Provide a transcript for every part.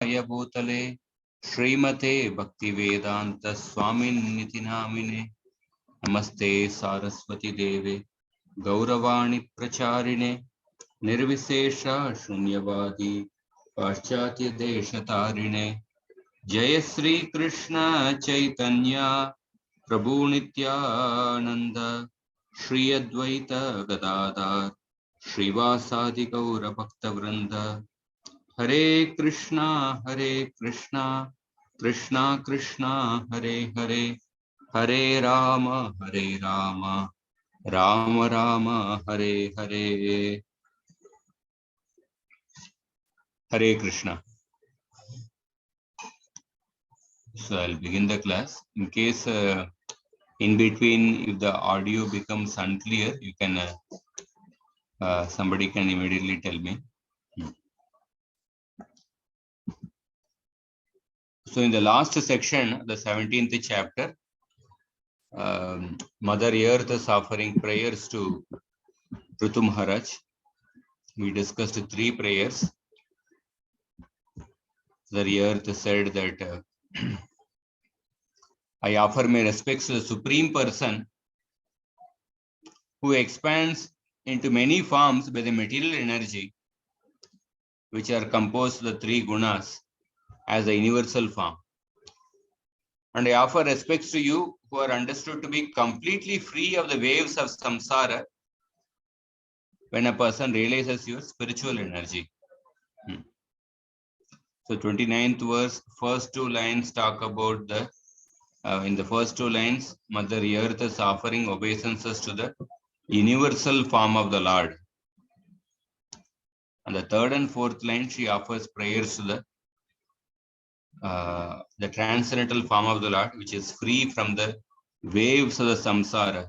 भूतले श्रीमते भक्तिवेदांत स्वामिन्निति नामिने नमस्ते सारस्वती देवे गौरवाणी प्रचारिणे निर्विशेष शून्यवादी पाश्चात्य देशतारिणे जय श्री कृष्ण चैतन्य प्रभु नित्यानंद श्री अद्वैत गदाधर श्रीवासादि गौर भक्तवृंद हरे Krishna Krishna Krishna Hare Hare Hare Ram Ram Ram Hare Hare Hare Krishna. So I'll begin the class. In case in between if the audio becomes unclear, you can somebody can immediately tell me. So in the last section, the 17th chapter, Mother Earth is offering prayers to Prithu Maharaj. We discussed 3 prayers. The Earth said that I offer my respects to the Supreme Person who expands into many forms by the material energy, which are composed of the 3 gunas as a universal form. And I offer respects to you who are understood to be completely free of the waves of samsara when a person realizes your spiritual energy. So 29th verse, first 2 lines talk about the, in the first 2 lines, Mother Earth is offering obeisances to the universal form of the Lord. And the 3rd and 4th line, she offers prayers to the transcendental form of the Lord, which is free from the waves of the samsara.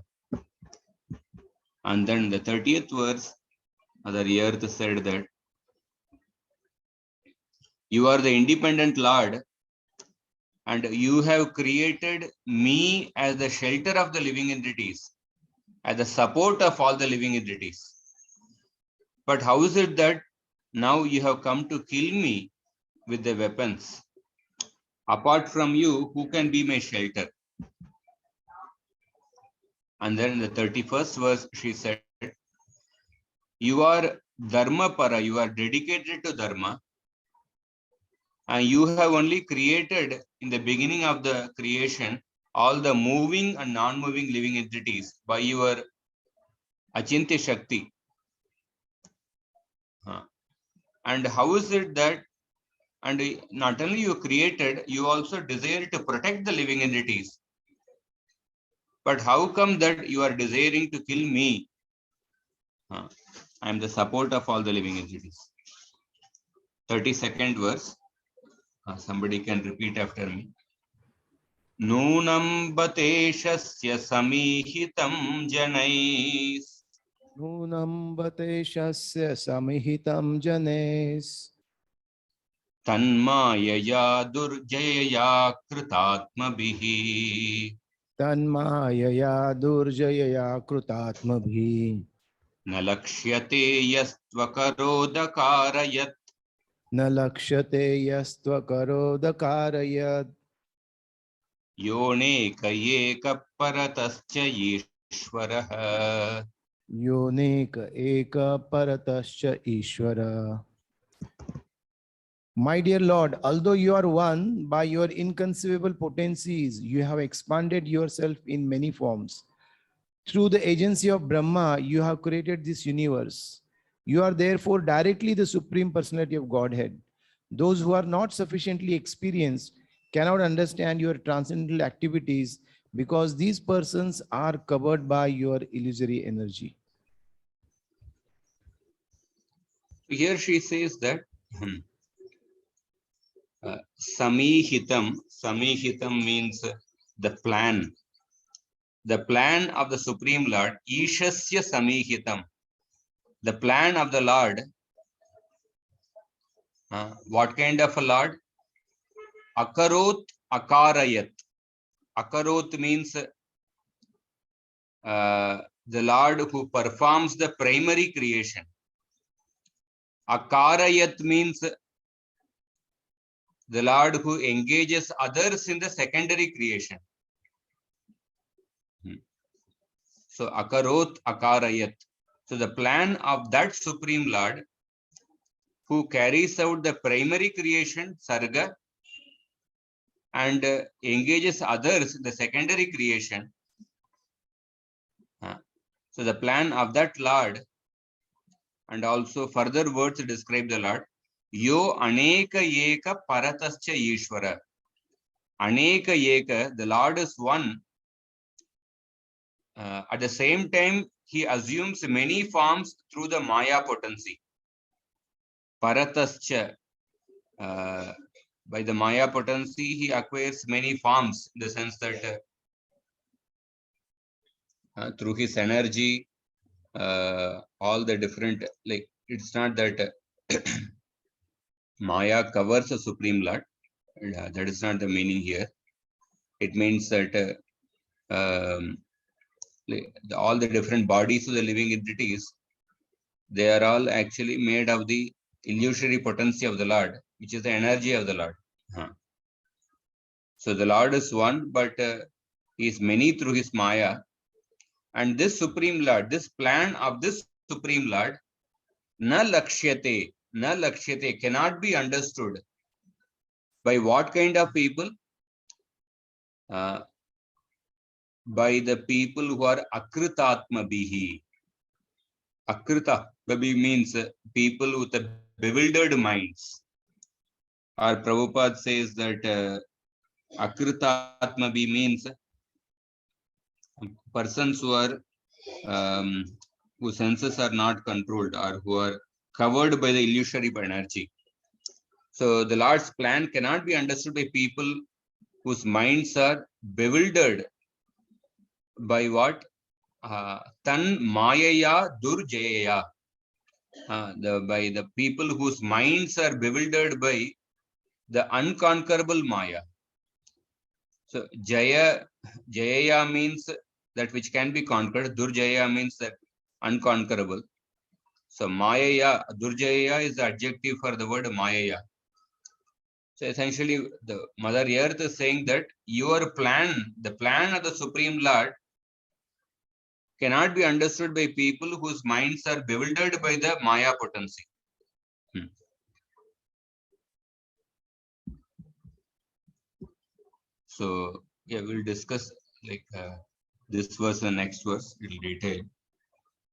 And then the 30th verse, Mother Earth said that you are the independent Lord and you have created me as the shelter of the living entities, as the support of all the living entities. But how is it that now you have come to kill me with the weapons? Apart from you, who can be my shelter? And then in the 31st verse, she said, you are Dharma Para, you are dedicated to Dharma, and you have only created in the beginning of the creation all the moving and non-moving living entities by your Achintya Shakti. And how is it that, and not only you created, you also desire to protect the living entities. But how come that you are desiring to kill me? I am the support of all the living entities. 32nd verse. Somebody can repeat after me. Nunam bateshasya samihitam janais. Nunam bateshasya samihitam janes. Tanmayaya durjaya kritatmabhihi. Tanmayaya durjaya krutatmabhi. Nalakshyate yastvakarodakarayat. Nalakshate yastvakarodakarayat. Yoneka yeka paratascha ishvaraha. Yoneka eka paratascha ishvara. My dear Lord, although you are one, by your inconceivable potencies, you have expanded yourself in many forms. Through the agency of Brahma, you have created this universe. You are therefore directly the Supreme Personality of Godhead. Those who are not sufficiently experienced cannot understand your transcendental activities because these persons are covered by your illusory energy. Here she says that Samihitam means the plan. The plan of the Supreme Lord, Ishasya Samihitam. The plan of the Lord. What kind of a Lord? Akarot Akarayat. Akarot means the Lord who performs the primary creation. Akarayat means the Lord who engages others in the secondary creation. So akarot akarayat. So the plan of that Supreme Lord who carries out the primary creation, sarga, and engages others in the secondary creation. So the plan of that Lord, and also further words describe the Lord. Yo aneka eka paratascha Ishvara. Aneka eka, the Lord is one. At the same time, he assumes many forms through the Maya potency. Paratascha, by the Maya potency, he acquires many forms in the sense that through his energy, all the different, like, it's not that Maya covers a Supreme Lord. That is not the meaning here. It means that all the different bodies of the living entities, they are all actually made of the illusory potency of the Lord, which is the energy of the Lord. So the Lord is one, but he is many through his Maya. And this Supreme Lord, this plan of this Supreme Lord, na lakshyate, cannot be understood by what kind of people? By the people who are akritatma bihi. Akrita means people with a bewildered minds. Or Prabhupada says that akritatma means persons who are whose senses are not controlled or who are covered by the illusory energy. So the Lord's plan cannot be understood by people whose minds are bewildered by what? Tan mayaya durjaya. By the people whose minds are bewildered by the unconquerable Maya. So Jaya means that which can be conquered. Durjaya means that unconquerable. So Mayaya, Durjaya is the adjective for the word Mayaya. So essentially, the Mother Earth is saying that your plan, the plan of the Supreme Lord, cannot be understood by people whose minds are bewildered by the Maya potency. So yeah, we'll discuss like this verse and next verse in detail.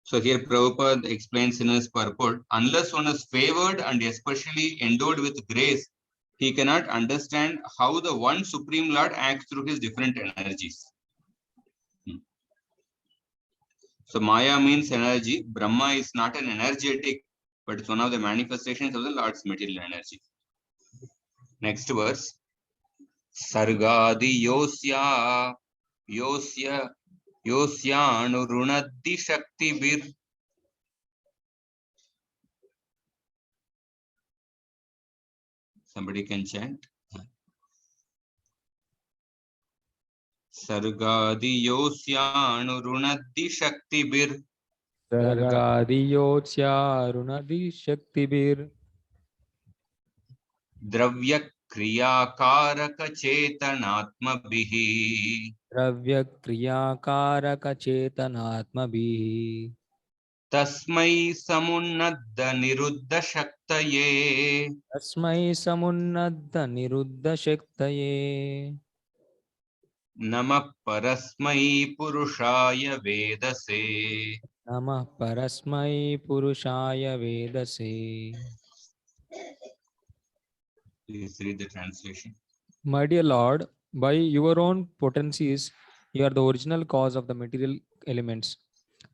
So here Prabhupada explains in his purport, unless one is favored and especially endowed with grace, he cannot understand how the one Supreme Lord acts through his different energies. So Maya means energy. Brahma is not an energetic, but it's one of the manifestations of the Lord's material energy. Next verse. Sargadi yosya yosyanu shakti bir. Somebody can chant. Sargadi yosyanu shakti bir. Sargadiyotsyarunadi shaktibir Dravya kriyakaraka chetanatmabhihi. Dravya kriyakaraka chetanatmabhihi Tasmai samunnadda niruddha shaktaye. Tasmai samunnadda niruddha shaktaye Namah parasmai purushaya vedase. Namah parasmai purushaya vedase. Please read the translation. My dear Lord, by your own potencies, you are the original cause of the material elements,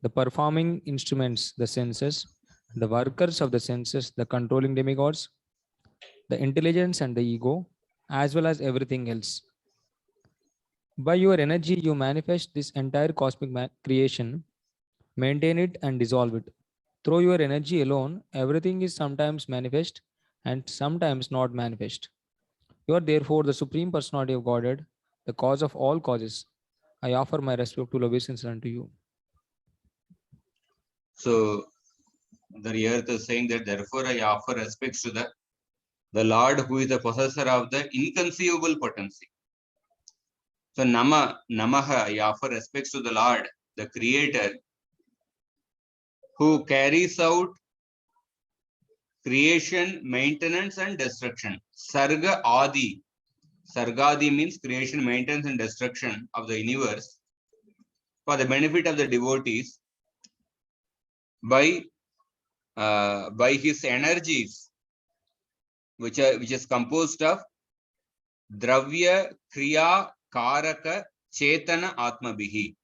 the performing instruments, the senses, the workers of the senses, the controlling demigods, the intelligence and the ego, as well as everything else. By your energy, you manifest this entire cosmic creation, maintain it and dissolve it. Through your energy alone, everything is sometimes manifest and sometimes not manifest. You are therefore the Supreme Personality of Godhead, the cause of all causes. I offer my respectful obeisance unto you. So the earth is saying that therefore I offer respects to the the Lord who is the possessor of the inconceivable potency. So Namaha, I offer respects to the Lord, the Creator, who carries out creation, maintenance, and destruction. Sarga Adi. Sargadi means creation, maintenance, and destruction of the universe for the benefit of the devotees by his energies, which is composed of Dravya, Kriya, Karaka, Chetana, Atmabhihi.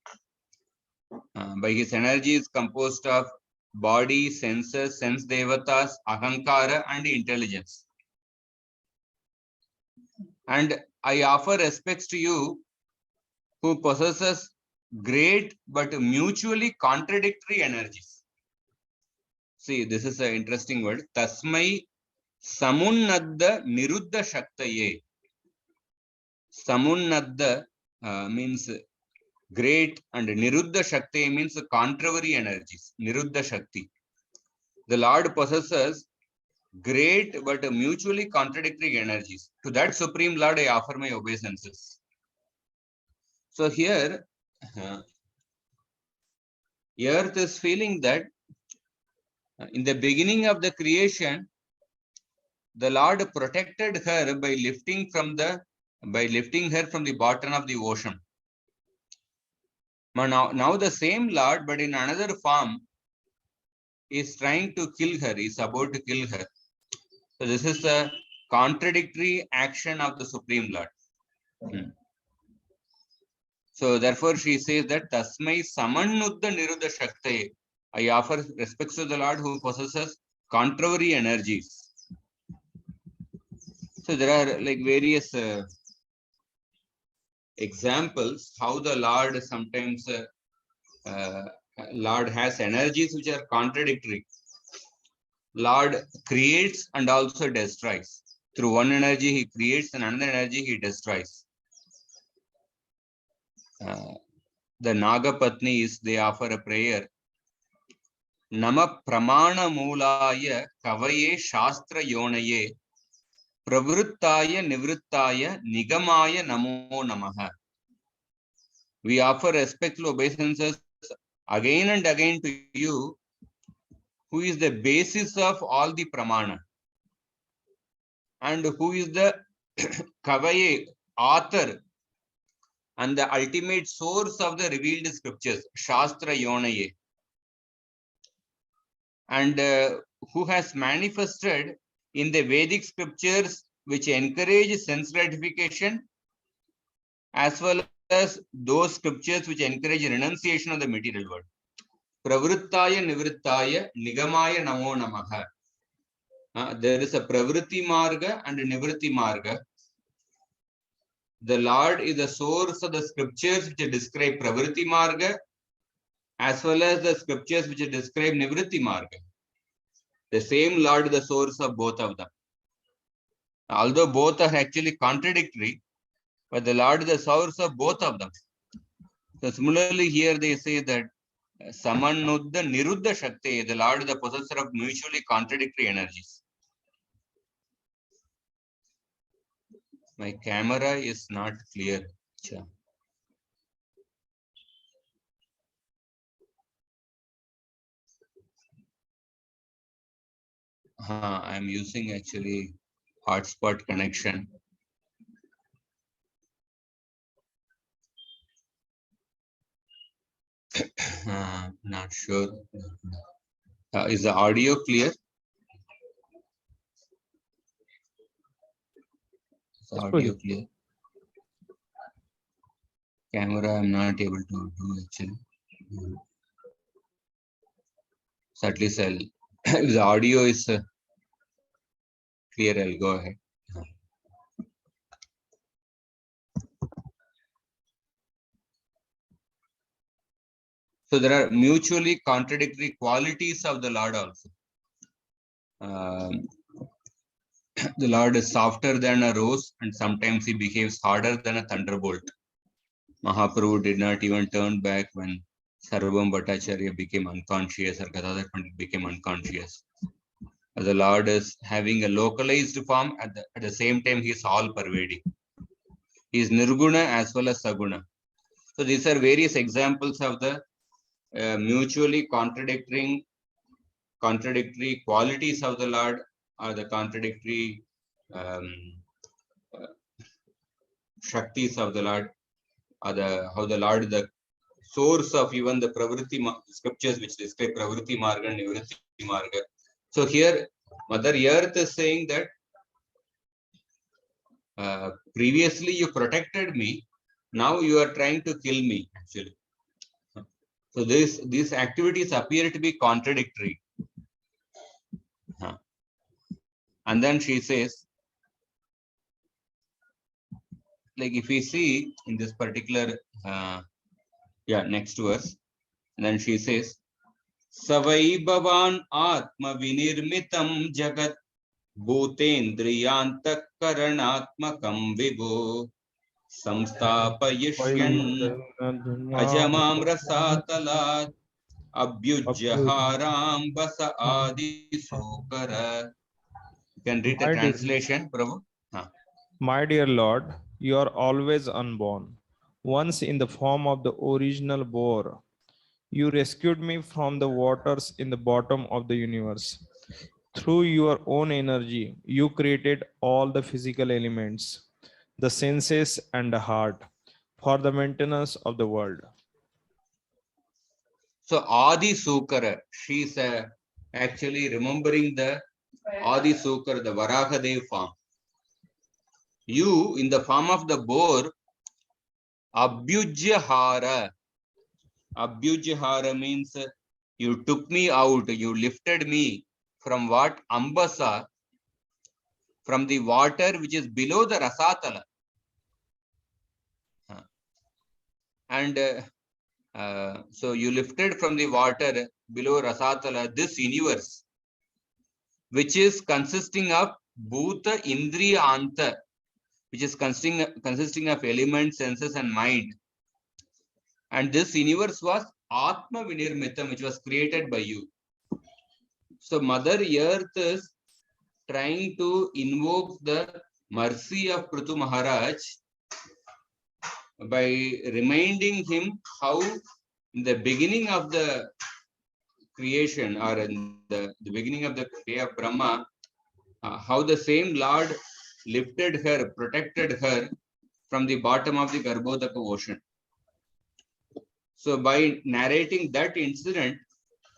By his energy is composed of body, senses, sense devatas, ahankara, and intelligence. And I offer respects to you who possesses great but mutually contradictory energies. See, this is an interesting word. Tasmai Samunnadda Niruddha Shaktaye. Samunnadda means great, and Niruddha Shakti means contrary energies. Niruddha Shakti. The Lord possesses great but mutually contradictory energies. To that Supreme Lord, I offer my obeisances. So here, Earth is feeling that in the beginning of the creation, the Lord protected her by lifting her from the bottom of the ocean. Now the same Lord, but in another form, is trying to kill her, is about to kill her. So this is a contradictory action of the Supreme Lord. So therefore she says that Tasmai Samannudda Niruddha Shakti. I offer respects to the Lord who possesses contrary energies. So there are like various examples how the Lord sometimes Lord has energies which are contradictory. Lord creates and also destroys. Through one energy he creates and another energy he destroys. The Nagapatnis, they offer a prayer. Nama Pramana Mulaya Kavaye Shastra Yonaye Pravruttaya Nivruttaya Nigamaya Namo Namaha. We offer respectful obeisances again and again to you, who is the basis of all the Pramana, and who is the Kavaye, author, and the ultimate source of the revealed scriptures, Shastra Yonaye, and who has manifested in the Vedic scriptures which encourage sense gratification, as well as those scriptures which encourage renunciation of the material world. Pravruttaya Nivruttaya Nigamaya Namo Namaha. There is a Pravritti Marga and a Nivritti Marga. The Lord is the source of the scriptures which describe Pravritti Marga, as well as the scriptures which describe Nivritti Marga. The same Lord is the source of both of them. Although both are actually contradictory, but the Lord is the source of both of them. So similarly here they say that Samannudda Niruddha Shakti, the Lord is the possessor of mutually contradictory energies. My camera is not clear. I am using actually hotspot connection. Not sure. Is the audio clear? Is the audio clear? Camera I'm not able to do actually. So at least I'll, if the audio is clear, I'll go ahead. So there are mutually contradictory qualities of the Lord also. The Lord is softer than a rose, and sometimes he behaves harder than a thunderbolt. Mahaprabhu did not even turn back when Sarvam Bhattacharya became unconscious or Gadadhar Pandit became unconscious. The Lord is having a localized form, at the same time he is all pervading. He is Nirguna as well as Saguna. So these are various examples of the mutually contradictory qualities of the Lord, or the contradictory Shaktis of the Lord, or how the Lord is the source of even the Pravritti scriptures which describe Pravritti Marga and Nivritti Marga. So here Mother Earth is saying that previously you protected me, now you are trying to kill me actually. So these activities appear to be contradictory. And then she says, like if we see in this particular next verse, and then she says, Savai Bhavan Atma Vinirmitam Jagat Bhutendriyanta Karanatmakam Vibho Samstapayishyan Ajamam Rasatalat Abhyujyaharam Basa Adi Sukara. You can read the translation, Prabhu. My dear Lord, you are always unborn. Once in the form of the original boar, you rescued me from the waters in the bottom of the universe. Through your own energy, you created all the physical elements, the senses, and the heart for the maintenance of the world. So Adi Sukara, she's actually remembering the Adi Sukara, the Varahadev form. You, in the form of the boar, Abhyujyahara. Abhyujyahara means you took me out, you lifted me from what? Ambasa, from the water which is below the Rasatala. And so you lifted from the water below Rasatala this universe, which is consisting of Bhuta Indriya Anta, which is consisting of elements, senses, and mind. And this universe was Atma Vinirmitam, which was created by you. So Mother Earth is trying to invoke the mercy of Prithu Maharaj by reminding him how in the beginning of the creation, or in the beginning of the day of Brahma, how the same Lord lifted her, protected her from the bottom of the Garbhodaka ocean. So by narrating that incident,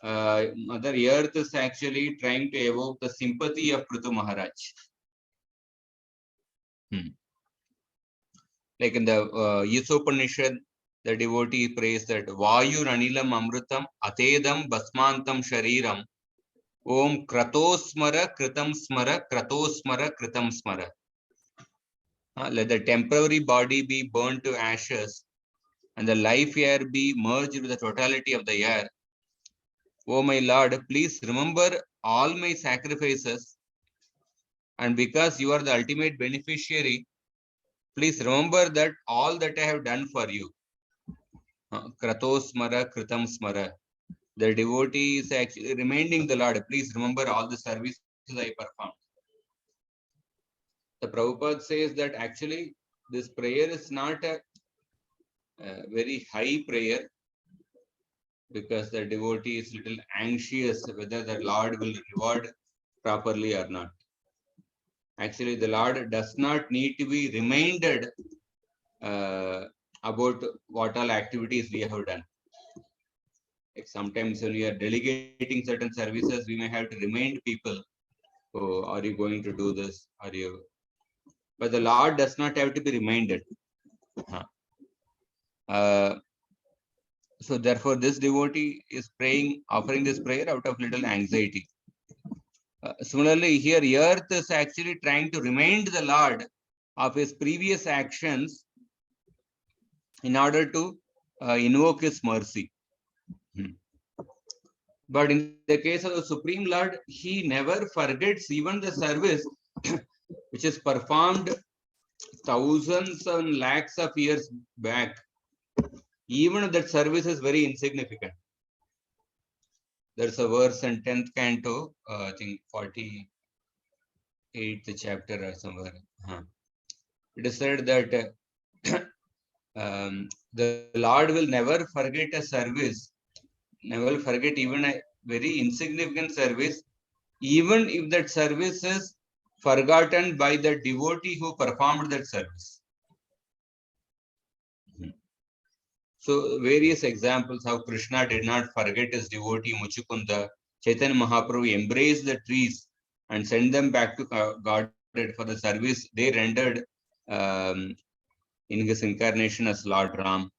Mother Earth is actually trying to evoke the sympathy of Prithu Maharaj. Like in the Upanishad, the devotee prays that Vayu Ranilam Amrutam Atedam Basmantam Shariram Om Kratosmara Kritam Smara Kratosmara Kritam Smara. Let the temporary body be burned to ashes and the life air be merged with the totality of the air. Oh my Lord, please remember all my sacrifices, and because you are the ultimate beneficiary, please remember that all that I have done for you. Kratosmara Kritam Smara. The devotee is actually reminding the Lord, please remember all the services I performed. The Prabhupada says that actually this prayer is not a very high prayer, because the devotee is little anxious whether the Lord will reward properly or not. Actually, the Lord does not need to be reminded about what all activities we have done. Like sometimes when we are delegating certain services, we may have to remind people, oh, are you going to do this? Are you? But the Lord does not have to be reminded. So therefore, this devotee is praying, offering this prayer out of little anxiety. Similarly, here Earth is actually trying to remind the Lord of his previous actions in order to invoke his mercy. But in the case of the Supreme Lord, he never forgets even the service which is performed thousands and lakhs of years back. Even that service is very insignificant. there's a verse in 10th canto, I think 48th chapter or somewhere. It is said that the Lord will never forget a service, never forget even a very insignificant service, even if that service is forgotten by the devotee who performed that service. So various examples how Krishna did not forget his devotee Muchukunda. Chaitanya Mahaprabhu embraced the trees and sent them back to God for the service they rendered in his incarnation as Lord Ram.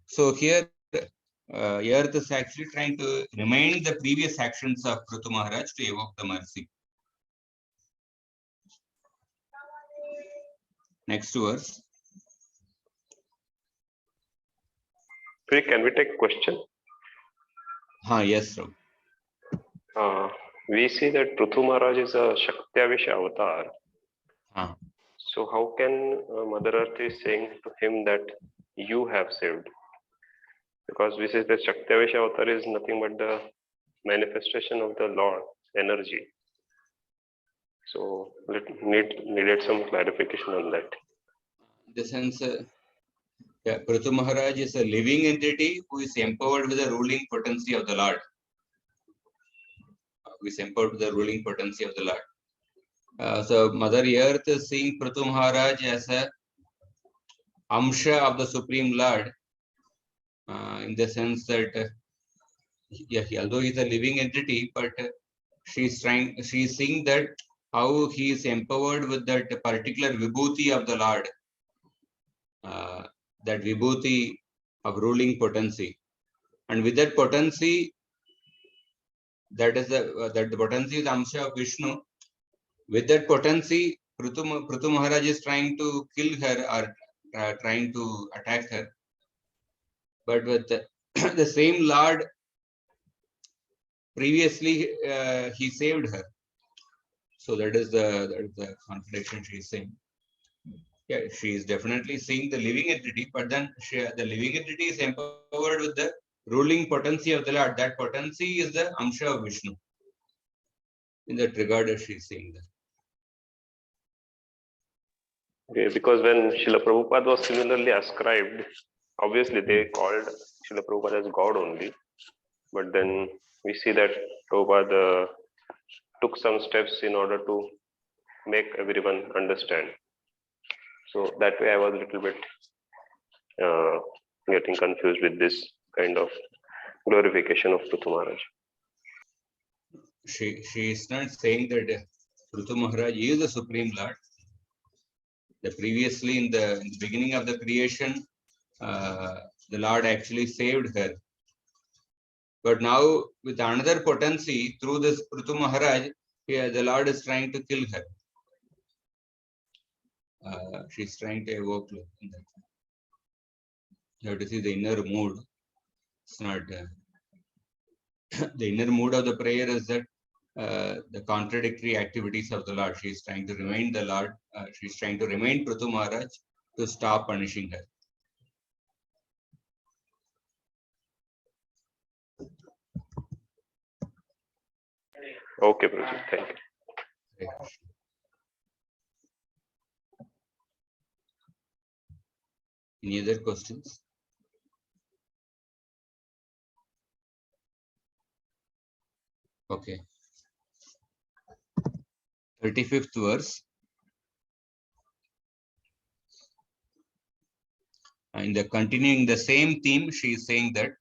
So here, Earth is actually trying to remind the previous actions of Prithu Maharaj to evoke the mercy. Next verse. Can we take question? Yes, sir. We see that Prithu Maharaj is a Shaktiavish avatar. So how can Mother Earth is saying to him that you have saved? Because we say that Shaktiavish avatar is nothing but the manifestation of the Lord energy. So needed some clarification on that. In the sense, Prithu Maharaj is a living entity who is empowered with the ruling potency of the Lord. Who is empowered with the ruling potency of the Lord. So Mother Earth is seeing Prithu Maharaj as a Amsha of the Supreme Lord, in the sense that, although he is a living entity, but she's seeing that how he is empowered with that particular vibhuti of the Lord, that vibhuti of ruling potency, and with that potency, that is the potency is Amsha of Vishnu. With that potency, Prithu Maharaj is trying to kill her or trying to attack her. But with the same Lord, previously he saved her. So that is the contradiction she is saying. Yeah, she is definitely seeing the living entity, but then the living entity is empowered with the ruling potency of the Lord. That potency is the Amsha of Vishnu. In that regard, she is saying that. Okay, because when Srila Prabhupada was similarly ascribed, obviously they called Srila Prabhupada as God only, but then we see that Prabhupada took some steps in order to make everyone understand. So that way I was a little bit getting confused with this kind of glorification of Prithu Maharaj. She is not saying that Prithu Maharaj is the Supreme Lord. Previously in the beginning of the creation, the Lord actually saved her. But now with another potency, through this Prithu Maharaj, the Lord is trying to kill her. She's trying to evoke that. You have to see the inner mood. It's not the inner mood of the prayer is that the contradictory activities of the Lord. She is trying to remind the Lord. She is trying to remind Prithu Maharaj to stop punishing her. Okay, Prabhuji, thank you. Any other questions? Okay. 35th verse. In the continuing the same theme, she is saying that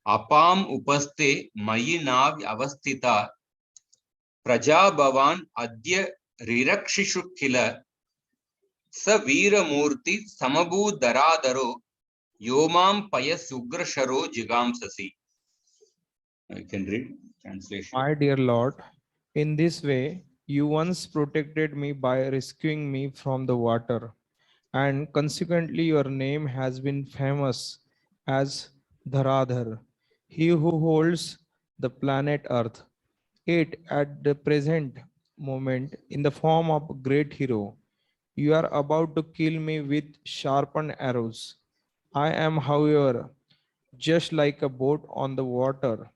Apam upaste mayi nav avastita praja bhavan adya rirakshishu kila sa veera murti samabu daradaro yomam payas ugra sharo jigamsasi. I can read translation. My dear Lord, in this way, you once protected me by rescuing me from the water, and consequently your name has been famous as Dharadhar, he who holds the planet Earth. It at the present moment, in the form of a great hero, you are about to kill me with sharpened arrows. I am, however, just like a boat on the water.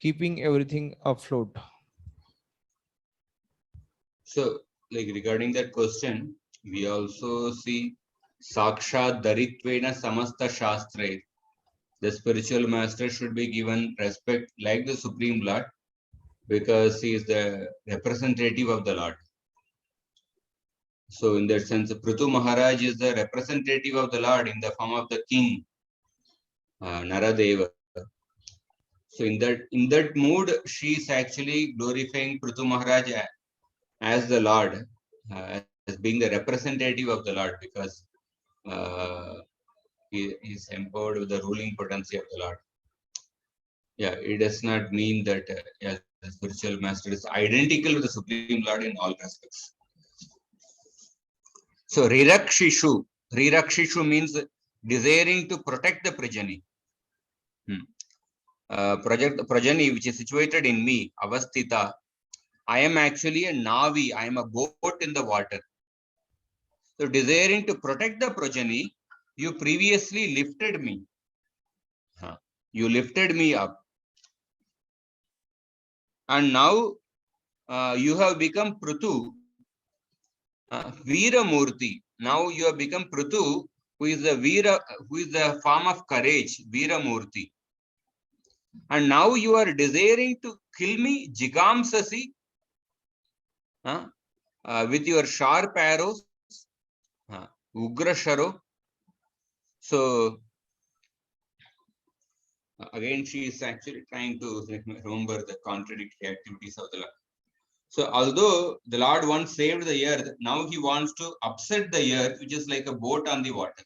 keeping everything afloat. So, like regarding that question, we also see Sakshat Daritvena Samasta Shastre. The spiritual master should be given respect like the Supreme Lord because he is the representative of the Lord. So, in that sense, Prithu Maharaj is the representative of the Lord in the form of the king, Naradeva. So, in that mood, she is actually glorifying Prithu Maharaj as the Lord, as being the representative of the Lord, because he is empowered with the ruling potency of the Lord. Yeah, it does not mean that yeah, the spiritual master is identical with the Supreme Lord in all respects. So, Rirakshishu means desiring to protect the progeny. Progeny, which is situated in me, Avasthita. I am actually a Navi, I am a boat in the water. So, desiring to protect the progeny, you previously lifted me. You lifted me up. And now you have become Prithu, Veera Murti. Now you have become Prithu, who is the Veera, who is the form of courage, Veera Murti. And now you are desiring to kill me, Jigamsasi, with your sharp arrows, Ugra Sharo. So, again, she is actually trying to remember the contradictory activities of the Lord. So, although the Lord once saved the earth, now he wants to upset the earth, which is like a boat on the water.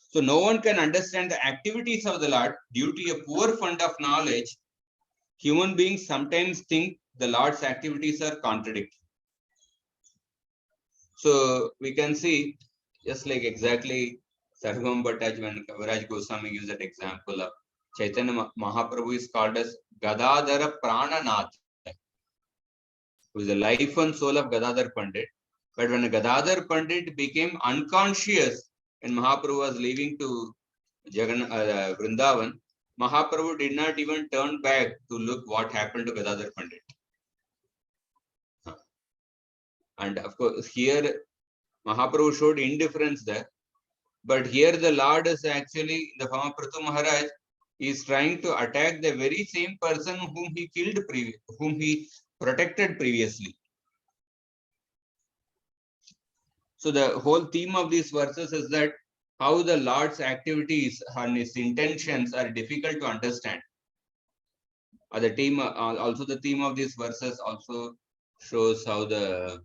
So, no one can understand the activities of the Lord due to a poor fund of knowledge. Human beings sometimes think the Lord's activities are contradictory. So, we can see just like exactly Sarvam Bhattaj when Kaviraj Goswami used that example of Chaitanya Mahaprabhu is called as Gadadhara Prananath, who is the life and soul of Gadadhar Pandit. But when Gadadhar Pandit became unconscious when Mahaprabhu was leaving to Vrindavan, Mahaprabhu did not even turn back to look what happened to Gadadhar Pandit. And of course, here Mahaprabhu showed indifference there. But here the Lord is actually, in the form of Prithu Maharaj, is trying to attack the very same person whom he killed, whom he protected previously. So the whole theme of these verses is that how the Lord's activities and his intentions are difficult to understand. The theme, also the theme of these verses also shows how the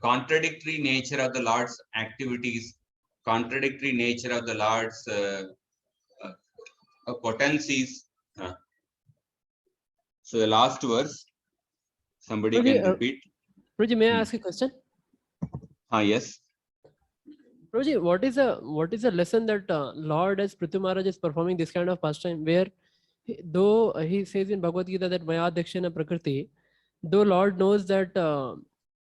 contradictory nature of the Lord's activities, contradictory nature of the Lord's potencies. So the last verse, somebody can repeat. Prabhuji, may I ask a question? Yes. Prabhuji, what is the lesson that Lord as Prithu Maharaj is performing this kind of pastime where though he says in Bhagavad Gita that Maya Dakshina Prakriti, though Lord knows that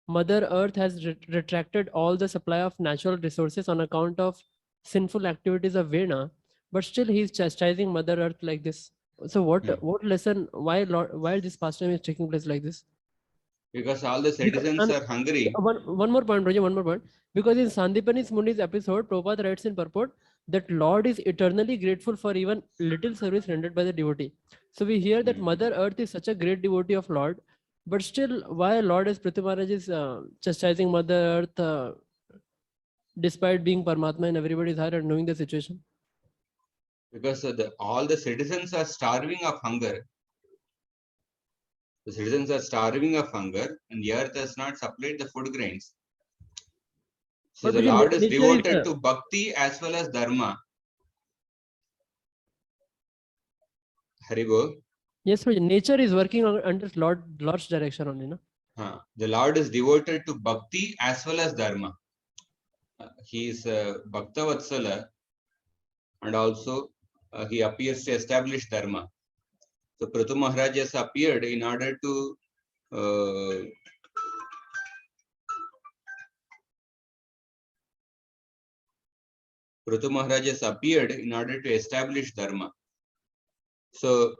Mother Earth has retracted all the supply of natural resources on account of sinful activities of Vena, but still he is chastising Mother Earth like this. So what lesson, why this pastime is taking place like this? Because all the citizens are hungry. One more point, Roger, one more point. Because in Sandipani's Muni's episode, Prabhupada writes in purport that Lord is eternally grateful for even little service rendered by the devotee. So we hear that Mother Earth is such a great devotee of Lord, but still, why Lord as Prithu Maharaj is chastising Mother Earth despite being Paramatma in everybody's heart and knowing the situation? Because all the citizens are starving of hunger. The citizens are starving of hunger, and the earth has not supplied the food grains. So But the Lord is devoted to bhakti as well as dharma. Haribol. Yes, nature is working under Lord's direction only, no? The Lord is devoted to bhakti as well as dharma. He is Bhakta Vatsala, and also he appears to establish dharma. So Prithu Maharaj has appeared in order to Prithu Maharaj has appeared in order to establish dharma. So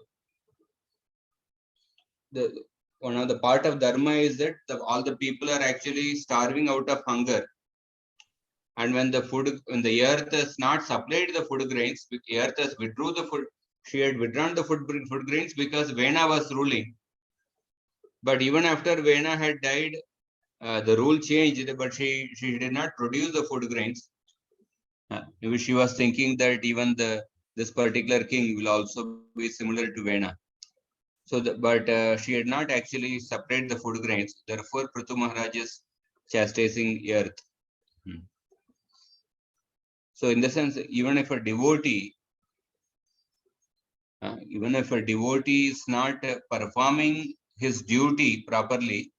one of the part of dharma is that all the people are actually starving out of hunger. And when the earth has not supplied the food grains, the earth has withdrew the food. She had withdrawn the food grains because Vena was ruling. But even after Vena had died, the rule changed, but she did not produce the food grains. Maybe she was thinking that even this particular king will also be similar to Vena. So, but she had not actually separated the food grains. Therefore, Prithu Maharaj is chastising earth. So, in the sense, even if a devotee is not performing his duty properly,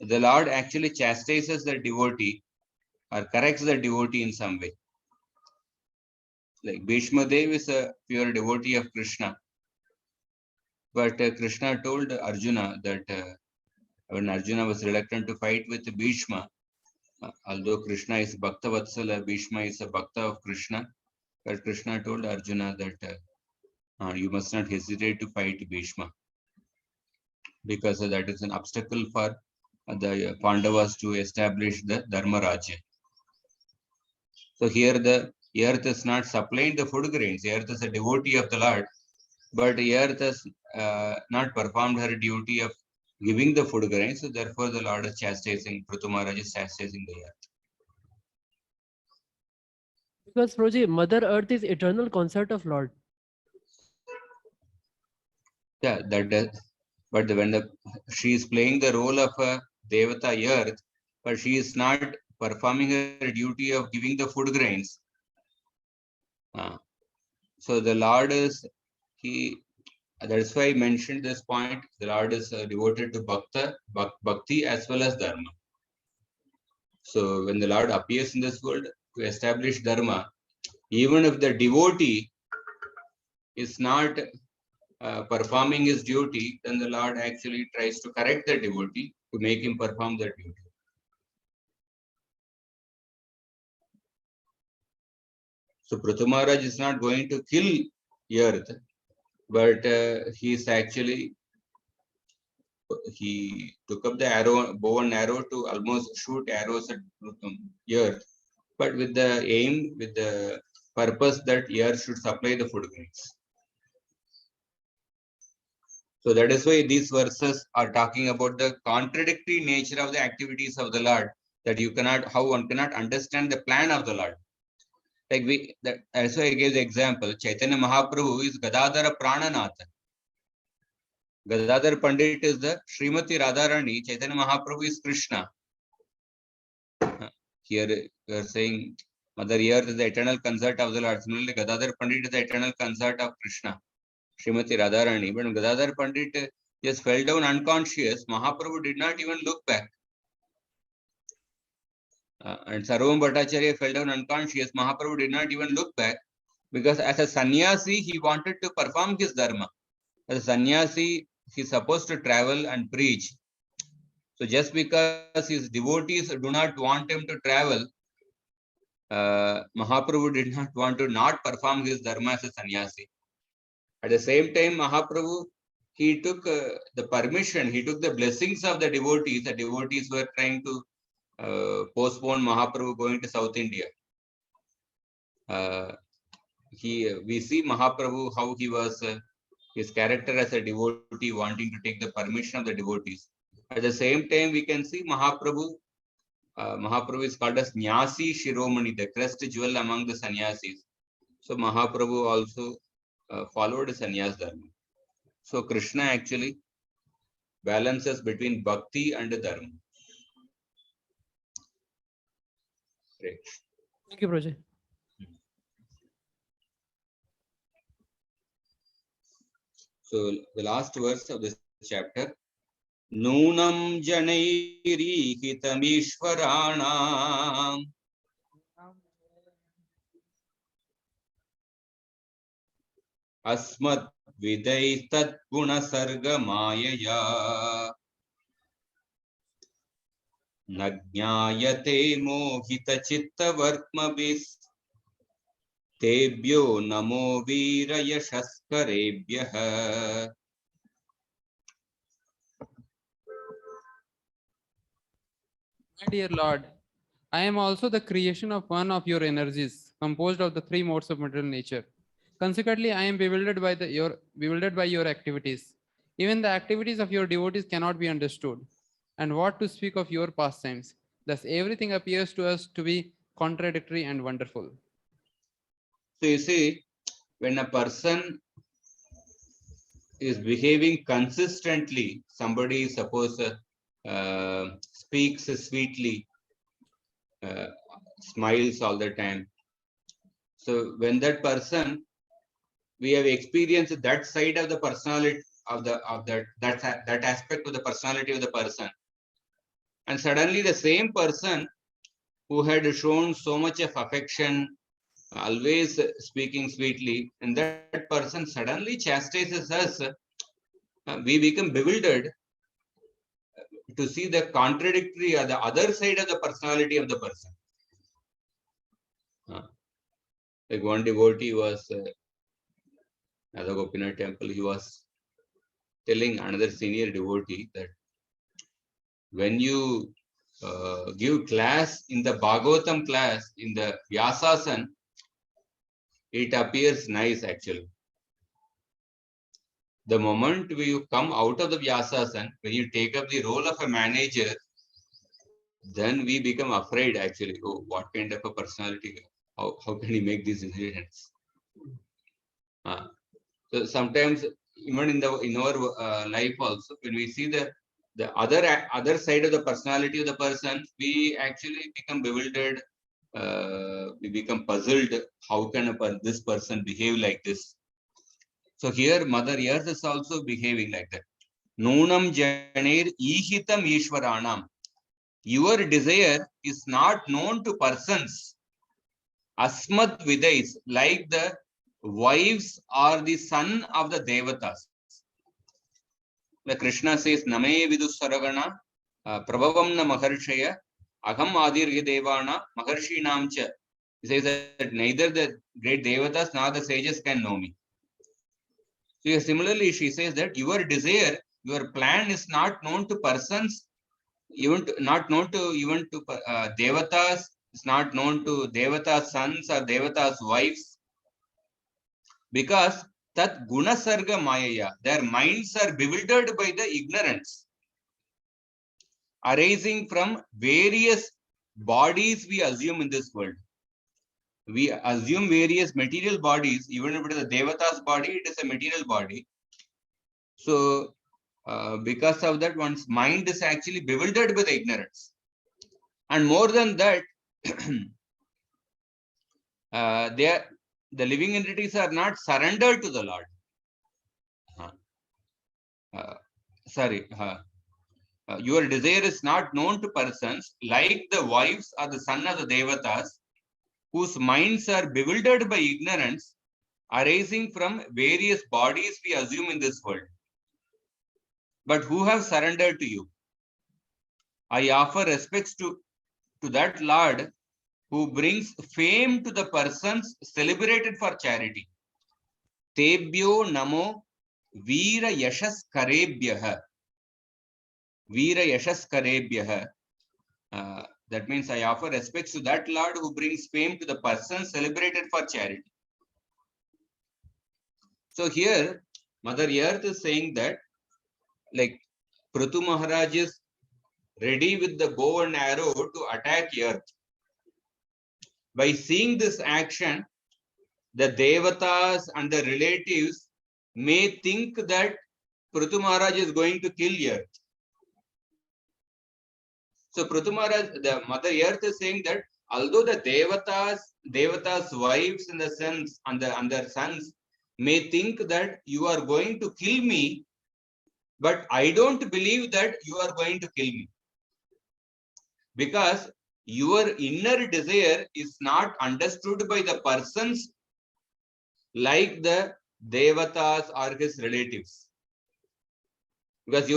the Lord actually chastises the devotee or corrects the devotee in some way. Like Bhishma Dev is a pure devotee of Krishna. But Krishna told Arjuna that when Arjuna was reluctant to fight with Bhishma, although Krishna is Bhakta Vatsala, Bhishma is a Bhakta of Krishna, but Krishna told Arjuna that you must not hesitate to fight Bhishma, because that is an obstacle for the Pandavas to establish the Dharma Rajya. So here the earth is not supplying the food grains. The earth is a devotee of the Lord, but the earth has not performed her duty of giving the food grains. So therefore the Lord is chastising, Prithu Maharaj is chastising the earth. Because Prabhuji, Mother Earth is eternal consort of Lord. Yeah, but when she is playing the role of a Devata earth, but she is not performing her duty of giving the food grains. So the Lord is, that's why I mentioned this point. The Lord is devoted to bhakti as well as dharma. So when the Lord appears in this world to establish dharma, even if the devotee is not performing his duty, then the Lord actually tries to correct the devotee to make him perform that duty. So Prithu Maharaj is not going to kill earth, but he took up the bow and arrow to almost shoot arrows at earth, but with the purpose that earth should supply the food grains. So that is why these verses are talking about the contradictory nature of the activities of the Lord, that how one cannot understand the plan of the Lord. That's why I gave the example. Chaitanya Mahaprabhu is Gadadhara Prananath. Gadadhar Pandit is the Srimati Radharani. Chaitanya Mahaprabhu is Krishna. Here we are saying Mother Earth is the eternal consort of the Lord. Similarly, Gadadhar Pandit is the eternal consort of Krishna, Srimati Radharani. But when Gadadhar Pandit just fell down unconscious, Mahaprabhu did not even look back. And Sarvam Bhattacharya fell down unconscious. Mahaprabhu did not even look back, because as a sannyasi, he wanted to perform his dharma. As a sannyasi, he is supposed to travel and preach. So just because his devotees do not want him to travel, Mahaprabhu did not want to not perform his dharma as a sannyasi. At the same time, Mahaprabhu, he took the permission, he took the blessings of the devotees. The devotees were trying to postpone Mahaprabhu going to South India. We see Mahaprabhu, how he was, his character as a devotee, wanting to take the permission of the devotees. At the same time, we can see Mahaprabhu is called as Nyasi Shiromani, the crest jewel among the sannyasis. So Mahaprabhu also followed sannyas dharma. So Krishna actually balances between bhakti and dharma. Great. Thank you, Prabhuji. So the last verse of this chapter, Nunam Janairi Hitamishvarana Asmat Vidai Tat Guna Sarga Mayaya Nagyayate Mohita Chitta Vartmabis Tebhyo namo veera yashaskarebhyah. My dear Lord, I am also the creation of one of your energies, composed of the three modes of material nature. Consequently, I am bewildered by your activities. Even the activities of your devotees cannot be understood. And what to speak of your pastimes? Thus, everything appears to us to be contradictory and wonderful. So you see, when a person is behaving consistently, somebody suppose speaks sweetly, smiles all the time. So when that person, we have experienced that side of the personality of that aspect of the personality of the person, and suddenly the same person who had shown so much of affection, always speaking sweetly, and that person suddenly chastises us, we become bewildered to see the contradictory or the other side of the personality of the person. Like one devotee was at the Gopinath temple, he was telling another senior devotee that when you give class in the Bhagavatam class, in the Vyasasan, it appears nice actually. The moment you come out of the Vyasasan, when you take up the role of a manager, then we become afraid actually. Oh, what kind of a personality? How can he make these decisions? So sometimes even in our life also, when we see the other side of the personality of the person, we actually become bewildered. We become puzzled. How can this person behave like this? So here, Mother Earth is also behaving like that. Nunam janer ihitam ishwaranam. Your desire is not known to persons. Asmat vidais, like the wives or the son of the devatas. The Krishna says, Name vidu saragana, prabhavam na maharshaya, aham adirya devana, maharshi namcha. He says that neither the great devatas nor the sages can know me. So similarly, she says that your desire, your plan is not known to persons, not known to even to devatas. It's not known to devatas' sons or devatas' wives, because tat guna sarga mayaya, their minds are bewildered by the ignorance arising from various bodies we assume in this world. We assume various material bodies, even if it is a devatas body, it is a material body. So because of that, one's mind is actually bewildered by the ignorance. And more than that, the living entities are not surrendered to the Lord. Your desire is not known to persons like the wives or the son of the devatas, whose minds are bewildered by ignorance arising from various bodies we assume in this world, but who have surrendered to you. I offer respects to that Lord who brings fame to the persons celebrated for charity. Tebhyo namo veera yashaskarebhyah. Veera yashaskarebhyah. That means I offer respects to that Lord who brings fame to the persons celebrated for charity. So here, Mother Earth is saying that, like, Prithu Maharaj is ready with the bow and arrow to attack Earth. By seeing this action, the Devatas and the relatives may think that Prithu Maharaj is going to kill Earth. So Prithu Maharaj, the Mother Earth is saying that although the Devatas' wives and the sons and their sons may think that you are going to kill me, but I don't believe that you are going to kill me, because your inner desire is not understood by the persons like the Devatas or his relatives. Because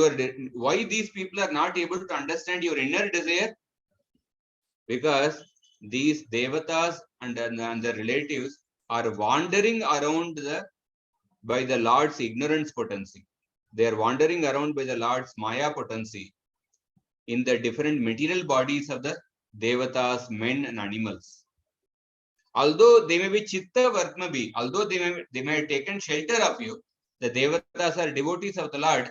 why these people are not able to understand your inner desire? Because these Devatas and the relatives are wandering around by the Lord's ignorance potency. They are wandering around by the Lord's Maya potency in the different material bodies of the Devatas, men and animals. Although they may be Chitta Vartmabi, although they may have taken shelter of you, the Devatas are devotees of the Lord,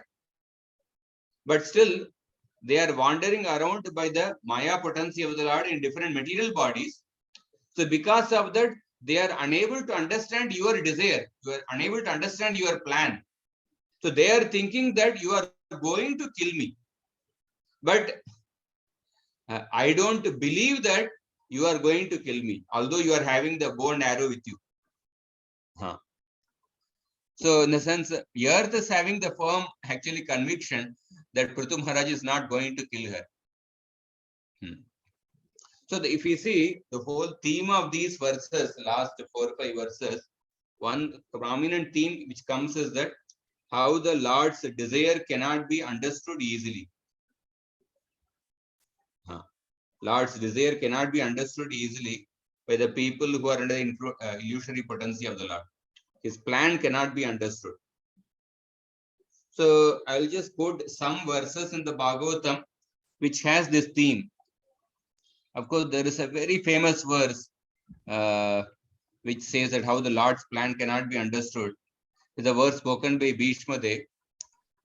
but still they are wandering around by the Maya potency of the Lord in different material bodies. So because of that, they are unable to understand your desire. You are unable to understand your plan. So they are thinking that you are going to kill me. But I don't believe that you are going to kill me, although you are having the bow and arrow with you. So in the sense, Earth is having the firm actually conviction that Prithu Maharaj is not going to kill her. So if you see the whole theme of these verses, last 4 or 5 verses, one prominent theme which comes is that how the Lord's desire cannot be understood easily. Lord's desire cannot be understood easily by the people who are under the illusory potency of the Lord. His plan cannot be understood. So I'll just quote some verses in the Bhagavatam which has this theme. Of course, there is a very famous verse which says that how the Lord's plan cannot be understood. It's a verse spoken by Bhishma Dev.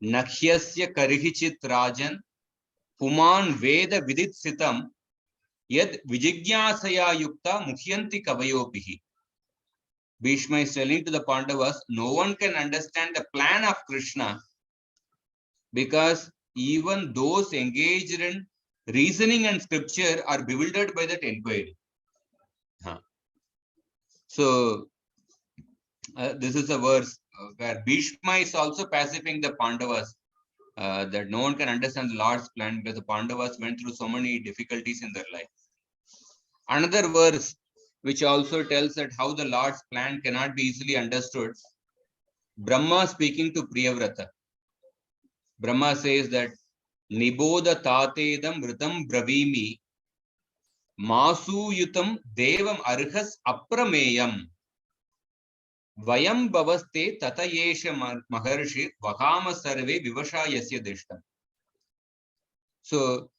Nakshyasya karihichit rajan puman veda vidit sitam yad vijigyasaya yukta mukhyanti kavayopihi. Bhishma is telling to the Pandavas, no one can understand the plan of Krishna because even those engaged in reasoning and scripture are bewildered by that inquiry. So this is a verse where Bhishma is also pacifying the Pandavas that no one can understand the Lord's plan because the Pandavas went through so many difficulties in their life. Another verse which also tells that how the Lord's plan cannot be easily understood. Brahma speaking to Priyavrata. Brahma says that Niboda tatedam vritam bravimi masu yutam devam arhas aprameyam vayam bhavaste tatayesha maharshi vahama sarve vivasha yasya dishtam. So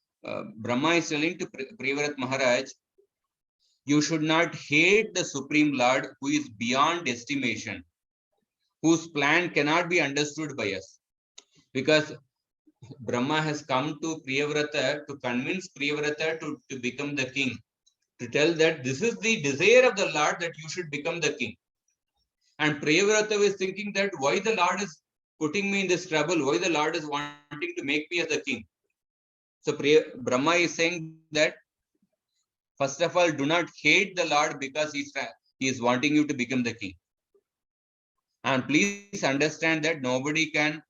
Brahma is telling to Priyavrat Maharaj, you should not hate the Supreme Lord who is beyond estimation, whose plan cannot be understood by us. Because Brahma has come to Priyavrata to convince Priyavrata to become the king, to tell that this is the desire of the Lord that you should become the king. And Priyavrata was thinking that why the Lord is putting me in this trouble, why the Lord is wanting to make me as a king. So Brahma is saying that, first of all, do not hate the Lord because he is wanting you to become the king. And please understand that nobody can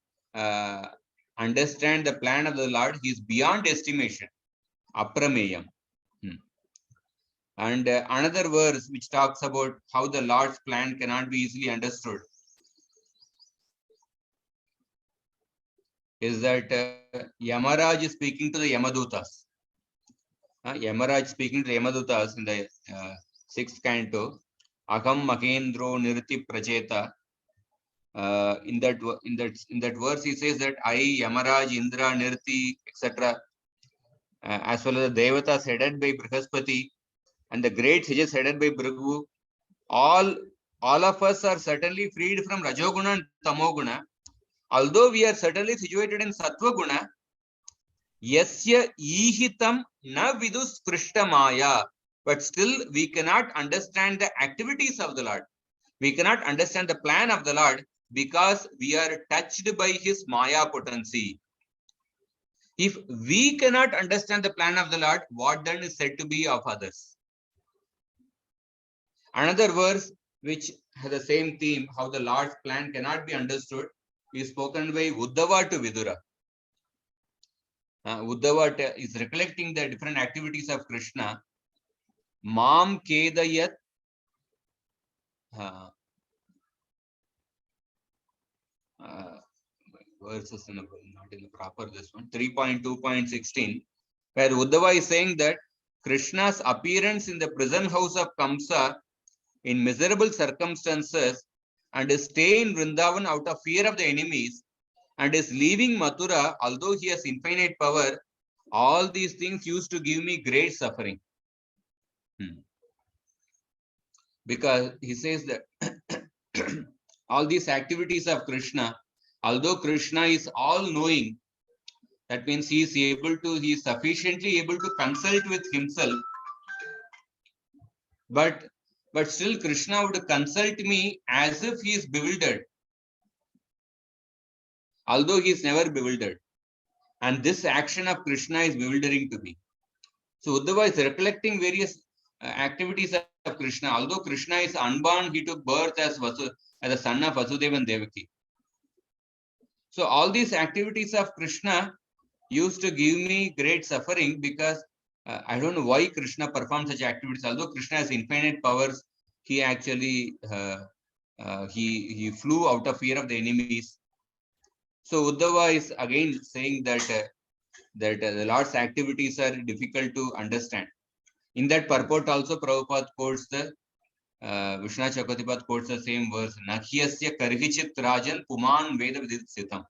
understand the plan of the Lord. He is beyond estimation. Aprameyam. And another verse which talks about how the Lord's plan cannot be easily understood is that Yamaraj is speaking to the Yamadutas. Yamaraj speaking to the Yamadutas in the 6th canto. Aham Mahendro Nirti Pracheta. In that verse, he says that I, Yamaraj, Indra, Nirti, etc., as well as the Devatas headed by Brihaspati and the great sages headed by Bhrigu, all of us are certainly freed from Rajoguna and Tamoguna. Although we are certainly situated in Sattva Guna, Yasya Ihitam na vidus Krishtamaya, but still we cannot understand the activities of the Lord. We cannot understand the plan of the Lord because we are touched by his Maya potency. If we cannot understand the plan of the Lord, what then is said to be of others? Another verse which has the same theme, how the Lord's plan cannot be understood, is spoken by Uddhava to Vidura. Uddhava is recollecting the different activities of Krishna. Mam Kedayat. Verses not in the proper this one, 3.2.16, where Uddhava is saying that Krishna's appearance in the prison house of Kamsa in miserable circumstances and stay in Vrindavan out of fear of the enemies and is leaving Mathura, although he has infinite power, all these things used to give me great suffering. Because he says that all these activities of Krishna, although Krishna is all knowing, that means he is sufficiently able to consult with himself, but still Krishna would consult me as if he is bewildered, although he is never bewildered. And this action of Krishna is bewildering to me. So Uddhava is recollecting various activities of Krishna. Although Krishna is unborn, he took birth as a son of Vasudeva and Devaki. So all these activities of Krishna used to give me great suffering, because I don't know why Krishna performs such activities. Although Krishna has infinite powers, he actually he flew out of fear of the enemies. So Uddhava is again saying that the Lord's activities are difficult to understand. In that purport also, Prabhupada quotes the Vishwanath Chakravarti quotes the same verse, Nahyasya karhichit rajan puman veda vidit.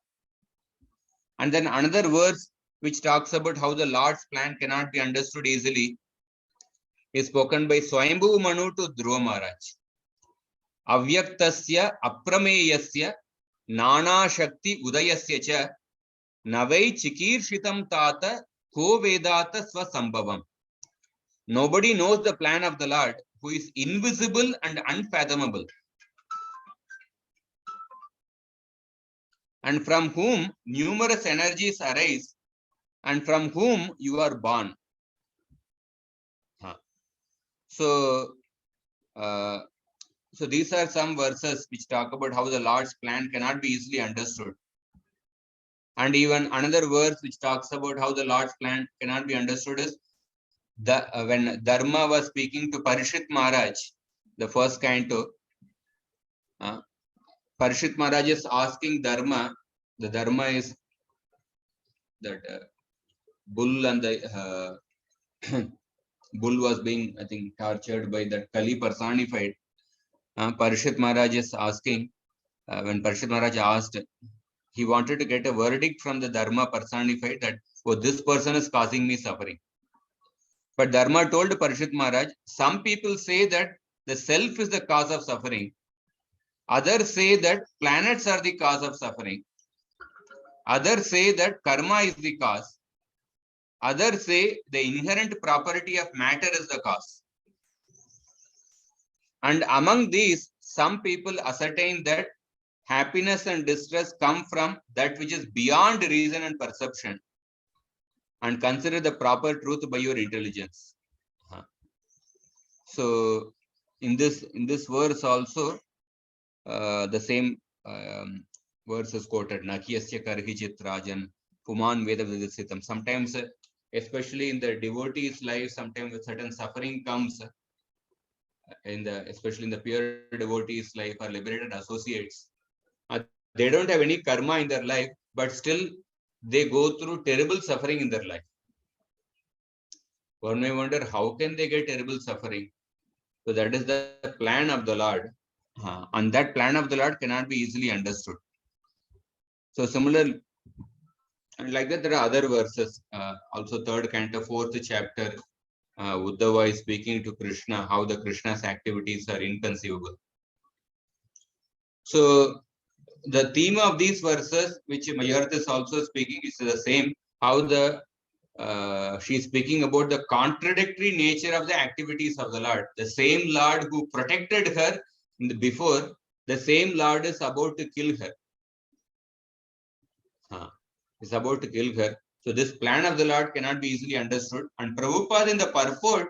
And then another verse which talks about how the Lord's plan cannot be understood easily is spoken by Swayambhu Manu to Dhruva Maharaj. Avyaktasya aprameyasya nana shakti udayasya cha navai chikirshitam tata ko vedata swasambhavam. Nobody knows the plan of the Lord, who is invisible and unfathomable, and from whom numerous energies arise, and from whom you are born. So these are some verses which talk about how the Lord's plan cannot be easily understood. And even another verse which talks about how the Lord's plan cannot be understood is when Dharma was speaking to Parishit Maharaj, the first canto. Parishit Maharaj is asking Dharma. The Dharma is that bull, and the bull was being, I think, tortured by that Kali personified. Parishit Maharaj is asking, when Parishit Maharaj asked, he wanted to get a verdict from the Dharma personified that, oh, this person is causing me suffering. But Dharma told Parishit Maharaj, some people say that the self is the cause of suffering. Others say that planets are the cause of suffering. Others say that karma is the cause. Others say the inherent property of matter is the cause. And among these, some people ascertain that happiness and distress come from that which is beyond reason and perception, and consider the proper truth by your intelligence. So in this verse also, the same verse is quoted, Nakyasya karhichit rajan puman veda vidisitam. Sometimes, especially in the devotee's life, sometimes certain suffering comes especially in the pure devotee's life or liberated associates. They don't have any karma in their life, but still they go through terrible suffering in their life. One may wonder, how can they get terrible suffering? So that is the plan of the Lord. And that plan of the Lord cannot be easily understood. So similarly, and like that, there are other verses. Also, 3rd canto, 4th chapter, Uddhava is speaking to Krishna, how the Krishna's activities are inconceivable. So the theme of these verses, which Mayarth is also speaking, is the same. How she is speaking about the contradictory nature of the activities of the Lord. The same Lord who protected her before, the same Lord is about to kill her. Is about to kill her. So this plan of the Lord cannot be easily understood. And Prabhupada in the purport,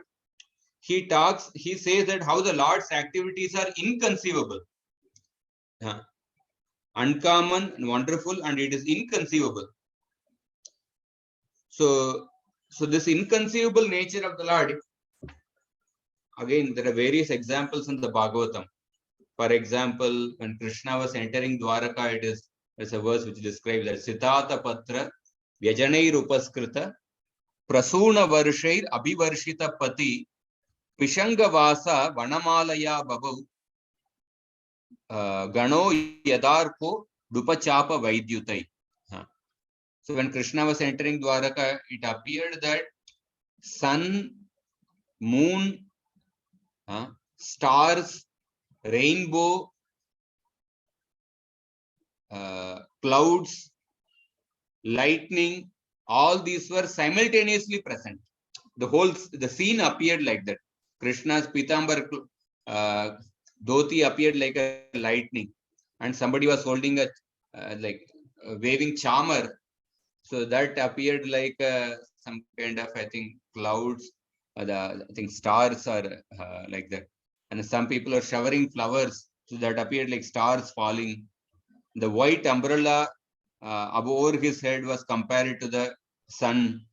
he says that how the Lord's activities are inconceivable. Uncommon and wonderful, and it is inconceivable. So this inconceivable nature of the Lord, again, there are various examples in the Bhagavatam. For example, when Krishna was entering Dwaraka, there's a verse which describes that Sitata Patra Vyajanair Upaskrita Prasuna Varshair Abhivarshita Pati Pishangavasa Vanamalaya Babau Gano Yadarko Dupachapa Vaidyutai. So when Krishna was entering Dwaraka, it appeared that sun, moon, stars, rainbow, clouds, lightning, all these were simultaneously present. The scene appeared like that. Krishna's Pitambar dhoti appeared like a lightning, and somebody was holding a waving charmer. So that appeared like some kind of, I think, clouds. I think stars are like that, and some people are showering flowers. So that appeared like stars falling. The white umbrella over his head was compared to the sun,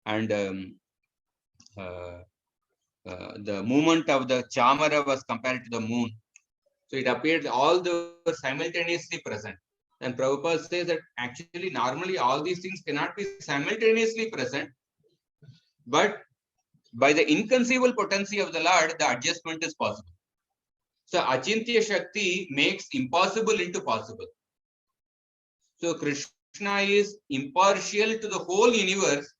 and the movement of the chamara was compared to the moon. So it appeared all the simultaneously present. And Prabhupada says that actually normally all these things cannot be simultaneously present, but by the inconceivable potency of the Lord, the adjustment is possible. So Achintya Shakti makes impossible into possible. So Krishna is impartial to the whole universe.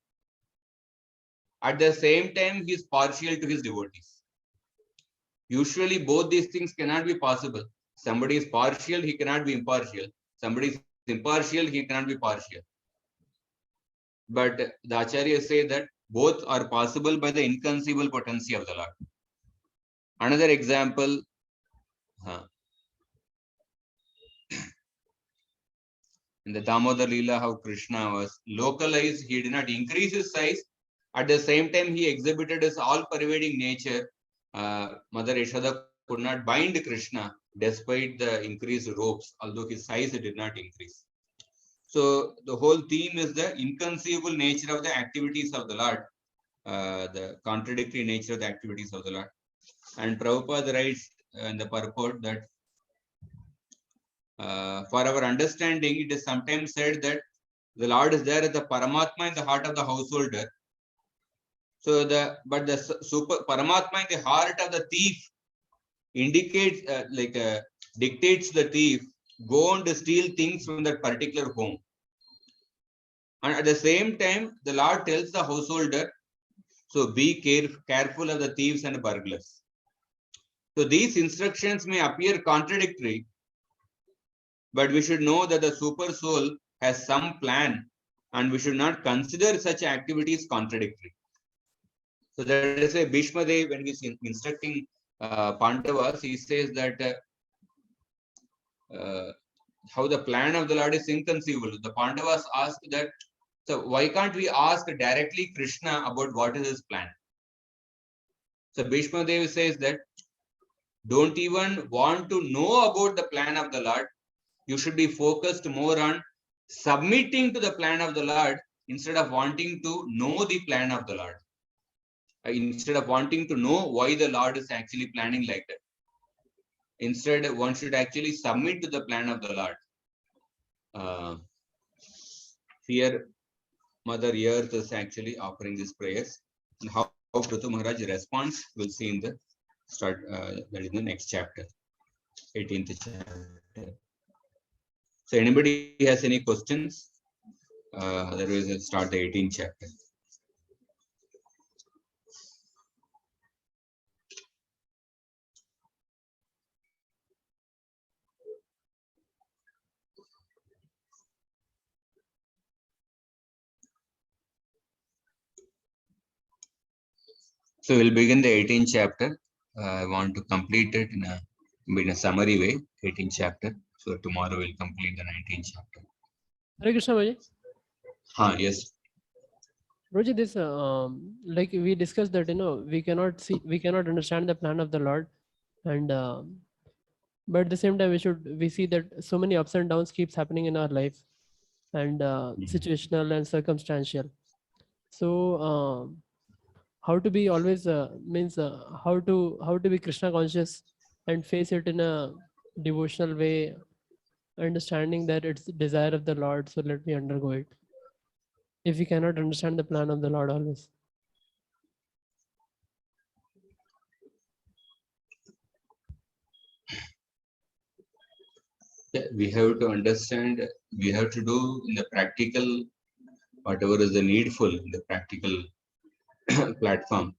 At the same time, he is partial to his devotees. Usually, both these things cannot be possible. Somebody is partial, he cannot be impartial. Somebody is impartial, he cannot be partial. But the Acharyas say that both are possible by the inconceivable potency of the Lord. Another example, in the Damodar Leela, how Krishna was localized, he did not increase his size. At the same time, he exhibited his all-pervading nature. Mother Yashoda could not bind Krishna despite the increased ropes, although his size did not increase. So the whole theme is the inconceivable nature of the activities of the Lord, the contradictory nature of the activities of the Lord. And Prabhupada writes in the purport that for our understanding, it is sometimes said that the Lord is there as the Paramatma in the heart of the householder. So the super Paramatma in the heart of the thief indicates dictates the thief go and steal things from that particular home. And at the same time, the Lord tells the householder, so be careful of the thieves and burglars. So these instructions may appear contradictory, but we should know that the super soul has some plan, and we should not consider such activities contradictory. So that is why Bhishma Dev, when he is instructing Pandavas, he says that how the plan of the Lord is inconceivable. The Pandavas ask that, so why can't we ask directly Krishna about what is his plan? So Bhishma Dev says that don't even want to know about the plan of the Lord. You should be focused more on submitting to the plan of the Lord instead of wanting to know the plan of the Lord. Instead of wanting to know why the Lord is actually planning like that. Instead, one should actually submit to the plan of the Lord. Here, Mother Earth is actually offering these prayers. And how Prithu Maharaj responds, we'll see in the start, that is the next chapter, 18th chapter. So anybody has any questions? Otherwise, we'll start the 18th chapter. So we'll begin the 18th chapter. I want to complete it in a summary way, 18th chapter. So tomorrow we'll complete the 19th chapter. Hare Krishna, Bhaji. Yes. Roji, this like we discussed that we cannot understand the plan of the Lord, and but at the same time we see that so many ups and downs keeps happening in our life, and situational and circumstantial. So how to be always means how to be Krishna conscious and face it in a devotional way, understanding that it's the desire of the Lord, so let me undergo it. If we cannot understand the plan of the Lord always. we have to understand, we have to do in the practical, whatever is the needful in the practical platform.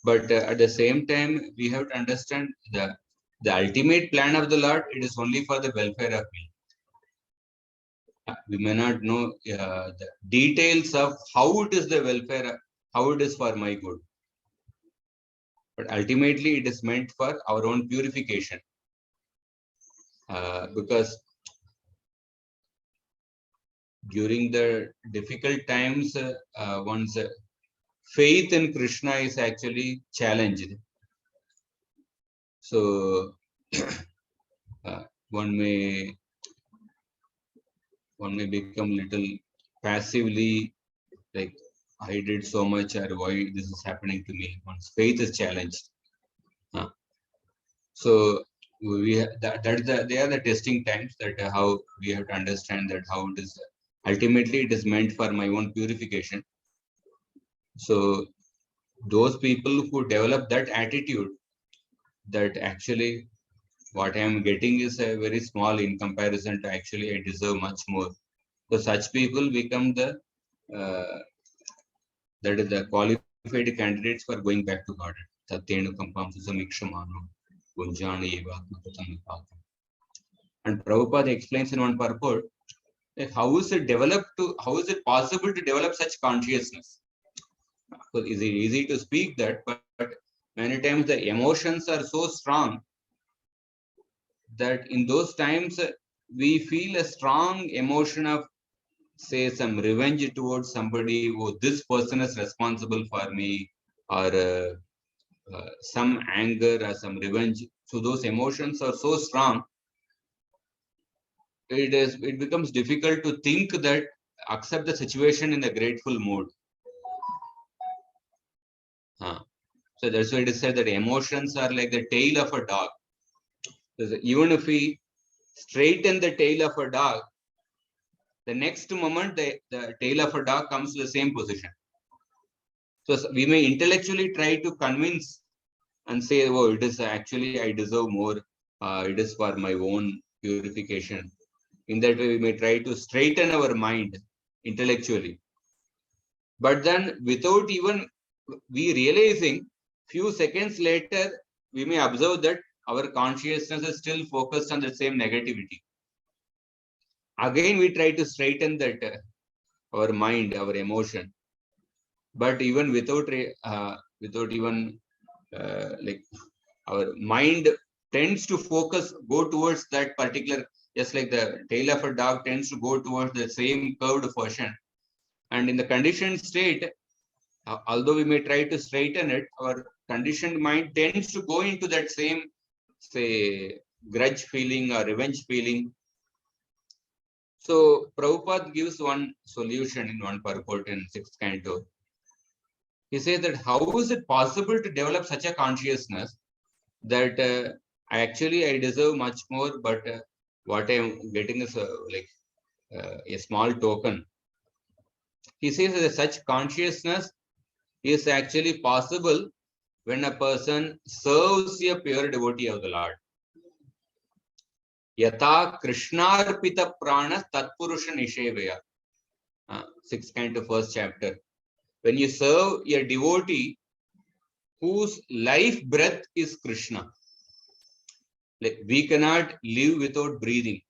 But at the same time, we have to understand the ultimate plan of the Lord, it is only for the welfare of me. We may not know the details of how it is the welfare, how it is for my good. But ultimately, it is meant for our own purification. Because during the difficult times, one's faith in Krishna is actually challenged. So one may become little passively, like, I did so much, or why this is happening to me. One's faith is challenged. So we they are the testing times, that how we have to understand that how it is ultimately it is meant for my own purification. So those people who develop that attitude, that actually what I am getting is a very small in comparison to actually I deserve much more. So such people become the that is the qualified candidates for going back to God. And Prabhupada explains in one purport, how is it possible to develop such consciousness? So it's easy to speak that, but many times the emotions are so strong that in those times we feel a strong emotion of, say, some revenge towards somebody, who this person is responsible for me, or some anger or some revenge. So those emotions are so strong, it becomes difficult to think that, accept the situation in a grateful mood. So that's why it is said that emotions are like the tail of a dog. So even if we straighten the tail of a dog, the next moment the tail of a dog comes to the same position. So we may intellectually try to convince and say, oh, it is actually I deserve more, it is for my own purification. In that way, we may try to straighten our mind intellectually. But then, without even we realizing, few seconds later, we may observe that our consciousness is still focused on the same negativity. Again, we try to straighten that our mind, our emotion. But even without even like, our mind tends to go towards that particular, just like the tail of a dog tends to go towards the same curved portion. And in the conditioned state, although we may try to straighten it, our conditioned mind tends to go into that same, say, grudge feeling or revenge feeling. So Prabhupada gives one solution in one purport in 6th Canto. He says that how is it possible to develop such a consciousness that I deserve much more, but what I am getting is a small token. He says that such consciousness is actually possible when a person serves a pure devotee of the Lord. Yata Krishnarpita Prana Tatpurusha Nishevaya. 6th Canto, 1st chapter. When you serve a devotee whose life breath is Krishna, like we cannot live without breathing.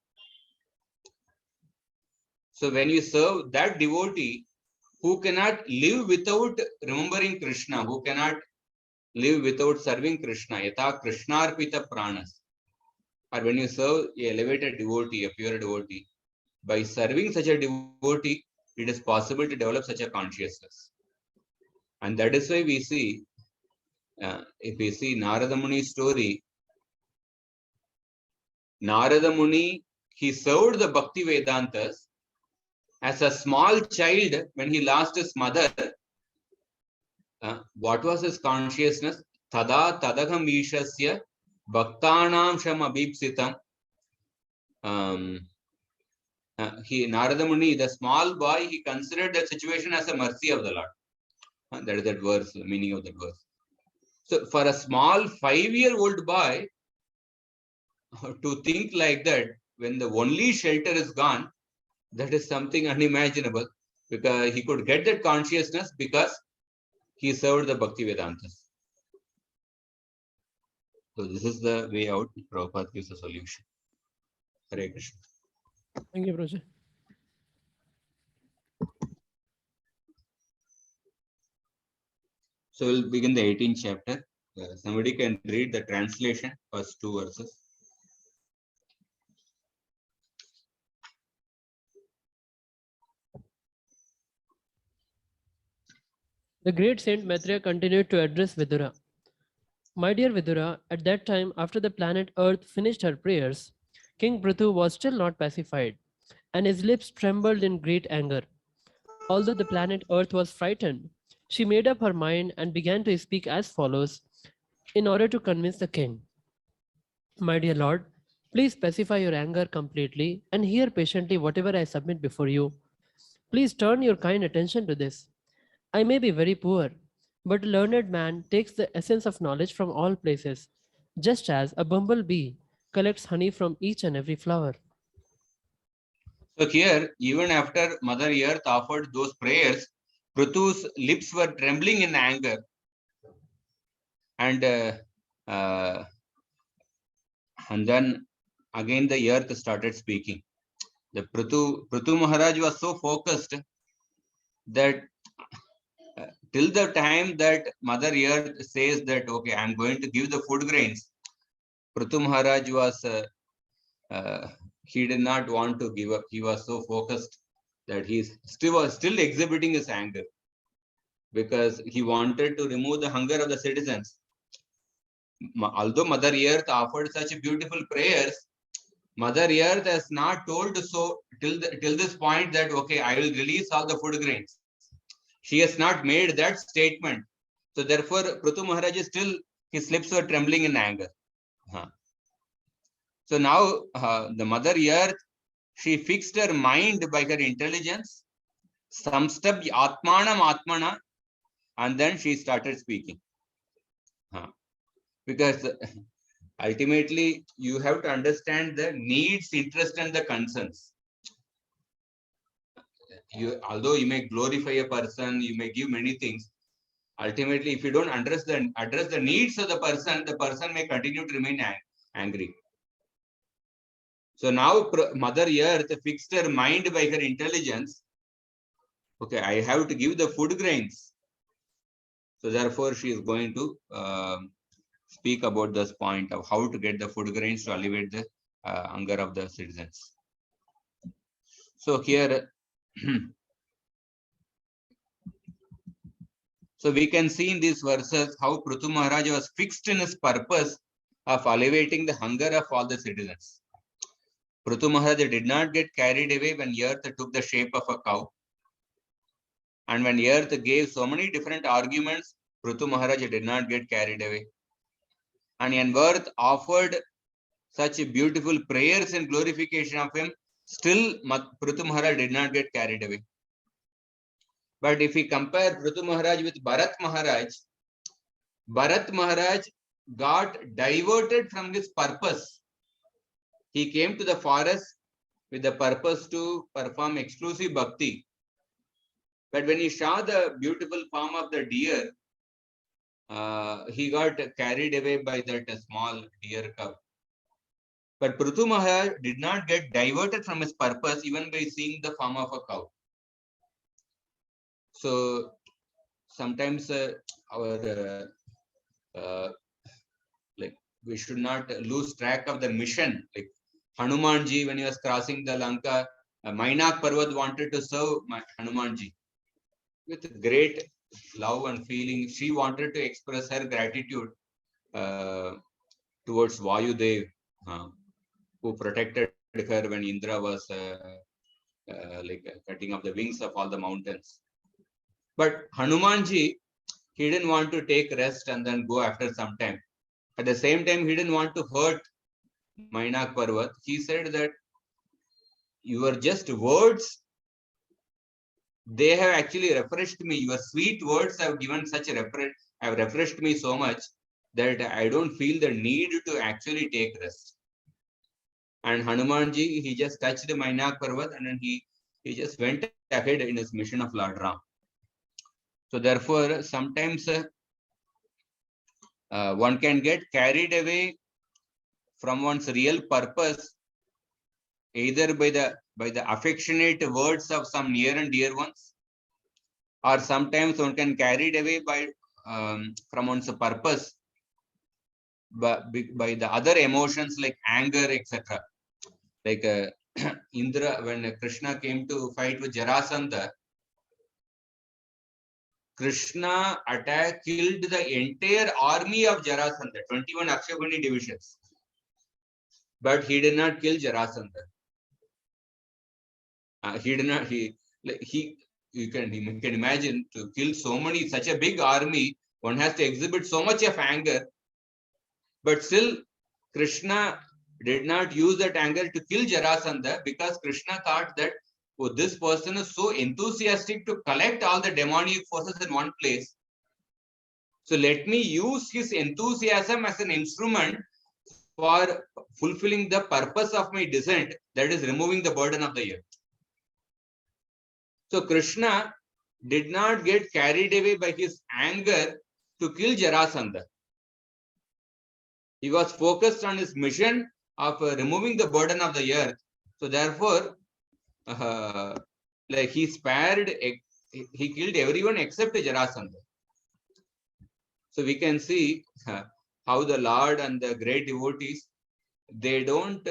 So when you serve that devotee who cannot live without remembering Krishna, who cannot live without serving Krishna, yata Krishnarpita pranas, or when you serve a elevated devotee, a pure devotee, by serving such a devotee, it is possible to develop such a consciousness. And that is why we see, if we see Narada Muni's story, Narada Muni, he served the Bhakti Vedantas as a small child. When he lost his mother, what was his consciousness? Tada tadagam ishasya bhaktanam sham abhipsitam. Narada Muni, the small boy, he considered that situation as a mercy of the Lord. That is that verse, the meaning of that verse. So for a small 5-year-old boy, to think like that when the only shelter is gone, that is something unimaginable, because he could get that consciousness because he served the Bhakti Vedantas. So this is the way out. Prabhupada gives a solution. Hare Krishna. Thank you, Prabhuji. So we'll begin the 18th chapter. Somebody can read the translation, first 2 verses. The great Saint Maitreya continued to address Vidura. My dear Vidura, at that time, after the planet Earth finished her prayers, King Prithu was still not pacified, and his lips trembled in great anger. Although the planet Earth was frightened, she made up her mind and began to speak as follows in order to convince the king. My dear Lord, please specify your anger completely and hear patiently whatever I submit before you. Please turn your kind attention to this. I may be very poor, but a learned man takes the essence of knowledge from all places, just as a bumblebee collects honey from each and every flower. So here, even after Mother Earth offered those prayers, Prithu's lips were trembling in anger. And then again the earth started speaking. The Prithu Maharaj was so focused that till the time that Mother Earth says that, okay, I'm going to give the food grains, Prithu Maharaj was, he did not want to give up. He was so focused that he was still exhibiting his anger, because he wanted to remove the hunger of the citizens. Although Mother Earth offered such beautiful prayers, Mother Earth has not told so till this point that, okay, I will release all the food grains. She has not made that statement. So therefore, Prithu Maharaj is still, his lips were trembling in anger. So now the Mother Earth, she fixed her mind by her intelligence, samstab atmanam atmana, and then she started speaking. Because ultimately, you have to understand the needs, interest, and the concerns. Although you may glorify a person, you may give many things. Ultimately, if you don't address the needs of the person may continue to remain angry. So now Mother Earth fixed her mind by her intelligence. Okay, I have to give the food grains. So therefore, she is going to speak about this point of how to get the food grains to alleviate the hunger of the citizens. So here, so we can see in these verses how Prithu Maharaj was fixed in his purpose of alleviating the hunger of all the citizens. Prithu Maharaj did not get carried away when earth took the shape of a cow. And when earth gave so many different arguments, Prithu Maharaj did not get carried away. And when earth offered such beautiful prayers and glorification of him, still Prithu Maharaj did not get carried away. But if we compare Prithu Maharaj with Bharat Maharaj got diverted from his purpose. He came to the forest with the purpose to perform exclusive bhakti. But when he saw the beautiful form of the deer, he got carried away by that small deer cub. But Prithu Maharaj did not get diverted from his purpose even by seeing the form of a cow. So sometimes like we should not lose track of the mission. Like Hanumanji, when he was crossing the Lanka, Mainak Parvat wanted to serve Hanumanji with great love and feeling. She wanted to express her gratitude towards Vayudev, who protected her when Indra was cutting off the wings of all the mountains. But Hanumanji, he didn't want to take rest and then go after some time. At the same time, he didn't want to hurt Mainak Parvat. He said that your just words, they have actually refreshed me. Your sweet words have given such a have refreshed me so much that I don't feel the need to actually take rest. And Hanumanji, he just touched the Mainak Parvat and then he just went ahead in his mission of Lord Ram. So therefore, sometimes one can get carried away from one's real purpose, either by the affectionate words of some near and dear ones, or sometimes one can carried away by from one's purpose by the other emotions like anger, etc. Like Indra, when Krishna came to fight with Jarasandha, Krishna killed the entire army of Jarasandha, 21 Akshabani divisions. But he did not kill Jarasandha. You can imagine, to kill such a big army, one has to exhibit so much of anger. But still, Krishna did not use that anger to kill Jarasandha, because Krishna thought that, oh, this person is so enthusiastic to collect all the demonic forces in one place. So let me use his enthusiasm as an instrument for fulfilling the purpose of my descent, that is removing the burden of the earth. So Krishna did not get carried away by his anger to kill Jarasandha. He was focused on his mission of removing the burden of the earth. So therefore, like he killed everyone except Jarasandha. So we can see how the Lord and the great devotees, they don't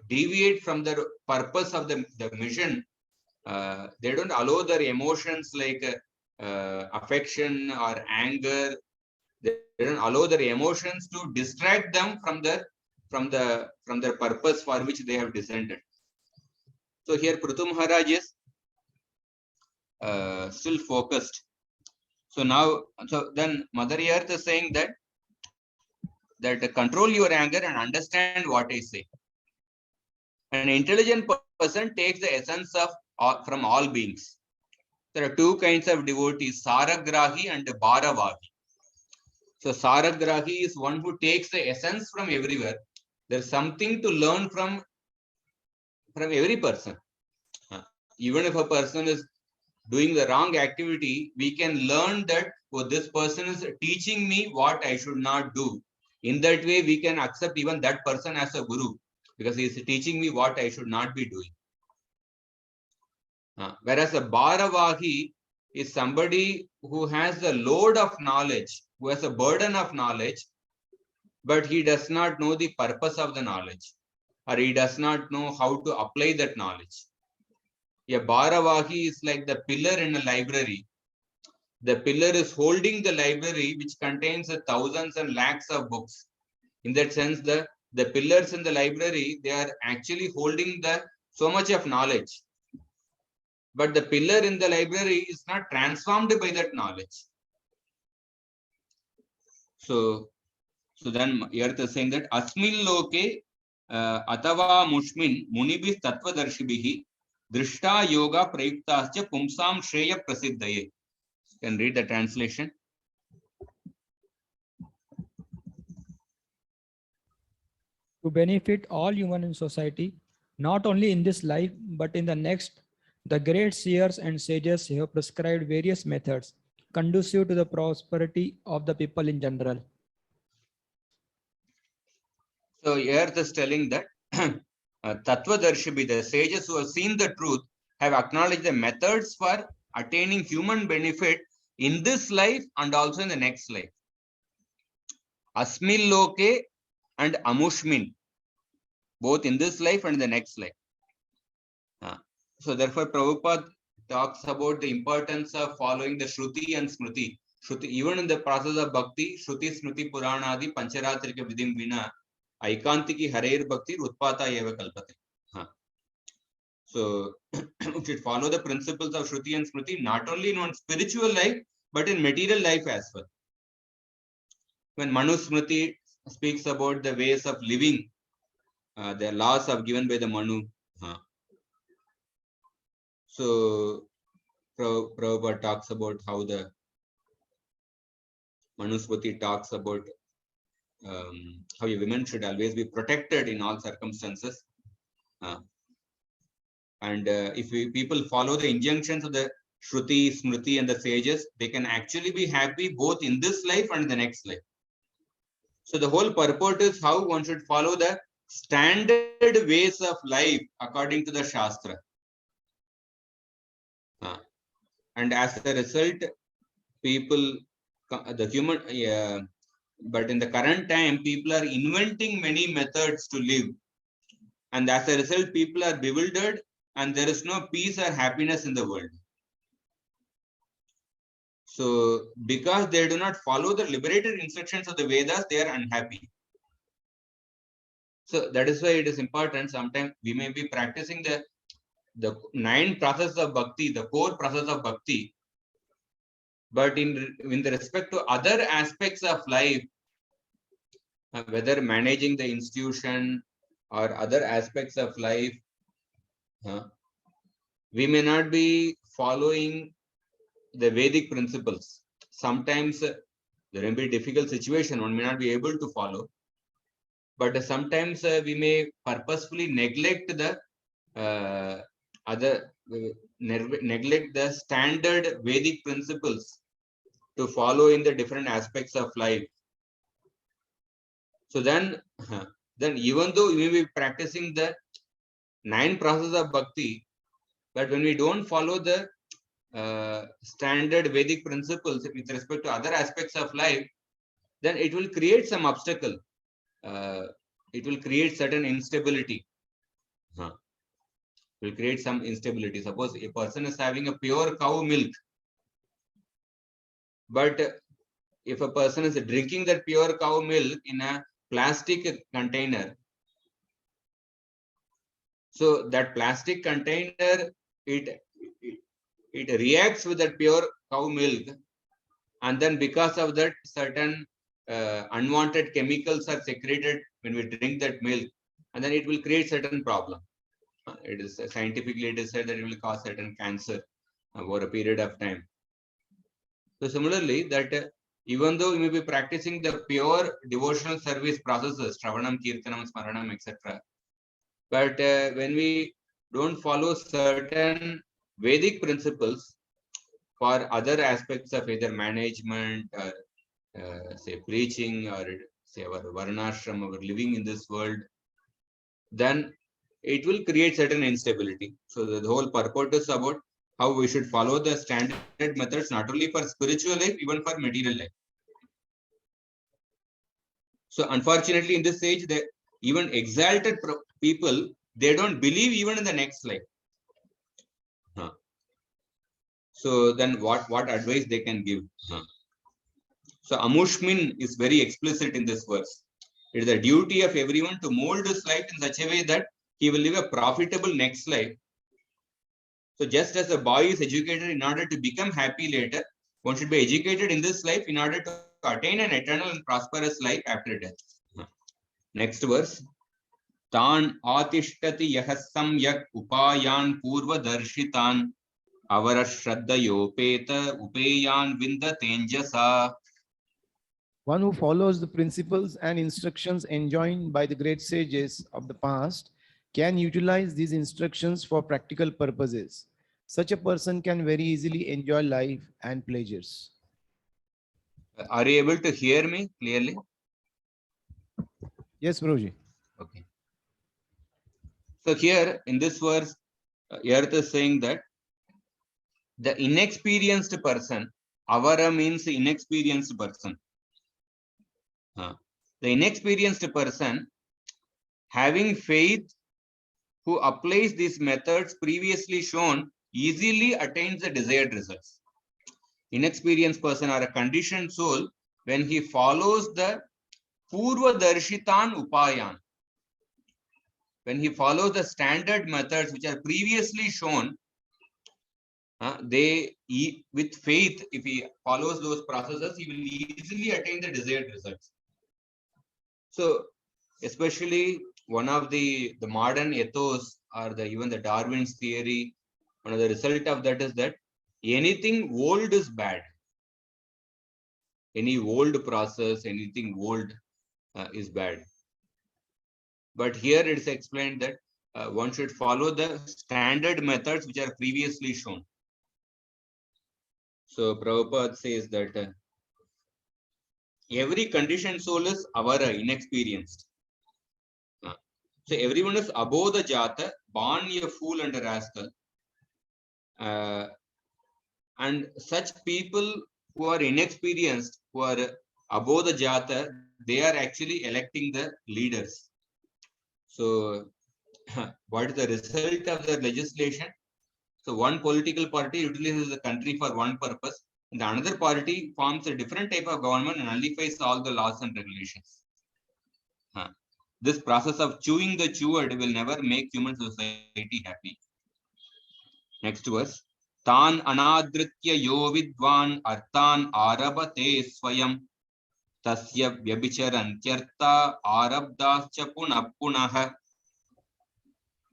deviate from the purpose of the mission. They don't allow their emotions like affection or anger. They don't allow their emotions to distract them from their purpose for which they have descended. So here Prithu Maharaj is still focused. So then Mother Earth is saying that control your anger and understand what I say. An intelligent person takes the essence from all beings. There are two kinds of devotees, Saragrahi and Bharavahi. So Saragrahi is one who takes the essence from everywhere. There's something to learn from every person. Even if a person is doing the wrong activity, we can learn that, oh, this person is teaching me what I should not do. In that way, we can accept even that person as a guru, because he is teaching me what I should not be doing. Whereas a Bharavahi is somebody who has the load of knowledge, who has a burden of knowledge, but he does not know the purpose of the knowledge, or he does not know how to apply that knowledge. A Bharavahi is like the pillar in a library. The pillar is holding the library, which contains thousands and lakhs of books. In that sense, the pillars in the library, they are actually holding so much of knowledge. But the pillar in the library is not transformed by that knowledge. So then Earth is saying that Asmil Loke Atava Mushmin Munibis Tattvadarshibhi Drishta Yoga Prayuktascha Pumsam Shreya Prasiddhaye. You can read the translation. To benefit all human in society, not only in this life, but in the next, the great seers and sages have prescribed various methods conducive to the prosperity of the people in general. So Earth is telling that Tattvadarshibhi, the sages who have seen the truth, have acknowledged the methods for attaining human benefit in this life and also in the next life. Asmil Loke and Amushmin, both in this life and in the next life. So therefore, Prabhupada talks about the importance of following the Shruti and Smriti. Shruti, even in the process of Bhakti, Shruti, Smriti, Puranadi, Pancharatrika Vidim Vina, Aikantiki Harer Bhakti, Utpata Eva Kalpate. So we should follow the principles of Shruti and Smriti, not only in one spiritual life, but in material life as well. When Manu Smriti speaks about the ways of living, the laws are given by the Manu. So Prabhupada talks about how the Manusmriti talks about how a woman should always be protected in all circumstances. And if people follow the injunctions of the Shruti, Smriti, and the sages, they can actually be happy both in this life and the next life. So the whole purport is how one should follow the standard ways of life according to the Shastra. And as a result, people, the human, but in the current time, people are inventing many methods to live. And as a result, people are bewildered and there is no peace or happiness in the world. So, because they do not follow the liberated instructions of the Vedas, they are unhappy. So, that is why it is important. Sometimes we may be practicing the 9 processes of bhakti, the core process of bhakti, but in the respect to other aspects of life, whether managing the institution or other aspects of life, we may not be following the Vedic principles. Sometimes there may be a difficult situation, one may not be able to follow, but sometimes we may purposefully neglect the neglect the standard Vedic principles to follow in the different aspects of life. So then even though we may be practicing the 9 processes of bhakti, but when we don't follow the standard Vedic principles with respect to other aspects of life, then it will create some obstacle. It will create certain instability. It will create some instability. Suppose a person is having a pure cow milk, but if a person is drinking that pure cow milk in a plastic container, so that plastic container, it reacts with that pure cow milk, and then because of that, certain unwanted chemicals are secreted when we drink that milk, and then it will create certain problem. It is scientifically it is said that it will cause certain cancer over a period of time. So similarly, that even though we may be practicing the pure devotional service processes, Shravanam, Kirtanam, Smaranam, etc., but when we don't follow certain Vedic principles for other aspects of either management or say preaching or say our varnashram, our living in this world, then it will create certain instability. So the whole purport is about how we should follow the standard methods, not only for spiritual life, even for material life. So unfortunately, in this age, the even exalted people, they don't believe even in the next life. So then what advice they can give? So Amushmin is very explicit in this verse. It is the duty of everyone to mold his life in such a way that he will live a profitable next life. So just as a boy is educated in order to become happy later, one should be educated in this life in order to attain an eternal and prosperous life after death. Next verse. Tan atishtati yahasam yak upayan purva darshitan avara shraddayopeta upeyan vinda tenjasa. One who follows the principles and instructions enjoined by the great sages of the past can utilize these instructions for practical purposes. Such a person can very easily enjoy life and pleasures. Are you able to hear me clearly? Yes, Guruji. Okay. So here in this verse, Earth is saying that the inexperienced person, avara means inexperienced person. The inexperienced person having faith who applies these methods previously shown easily attains the desired results. Inexperienced person or a conditioned soul, when he follows the Purva Darshitan Upayan, when he follows the standard methods which are previously shown, with faith, if he follows those processes, he will easily attain the desired results. So, especially one of the modern ethos or even the Darwin's theory, one of the result of that is that anything old is bad. Any old process, anything old, is bad. But here it is explained that one should follow the standard methods which are previously shown. So Prabhupada says that every conditioned soul is avara, inexperienced. So everyone is abodha jata, born a fool and a rascal. And such people who are inexperienced, who are abodha jata, they are actually electing the leaders. So what is the result of the legislation? So one political party utilizes the country for one purpose, and the another party forms a different type of government and nullifies all the laws and regulations. This process of chewing the chewed will never make human society happy. Next verse. Tan anadritya yo vidvan artan arabate swayam tasya vyabhicharantyartha arabdascha punah.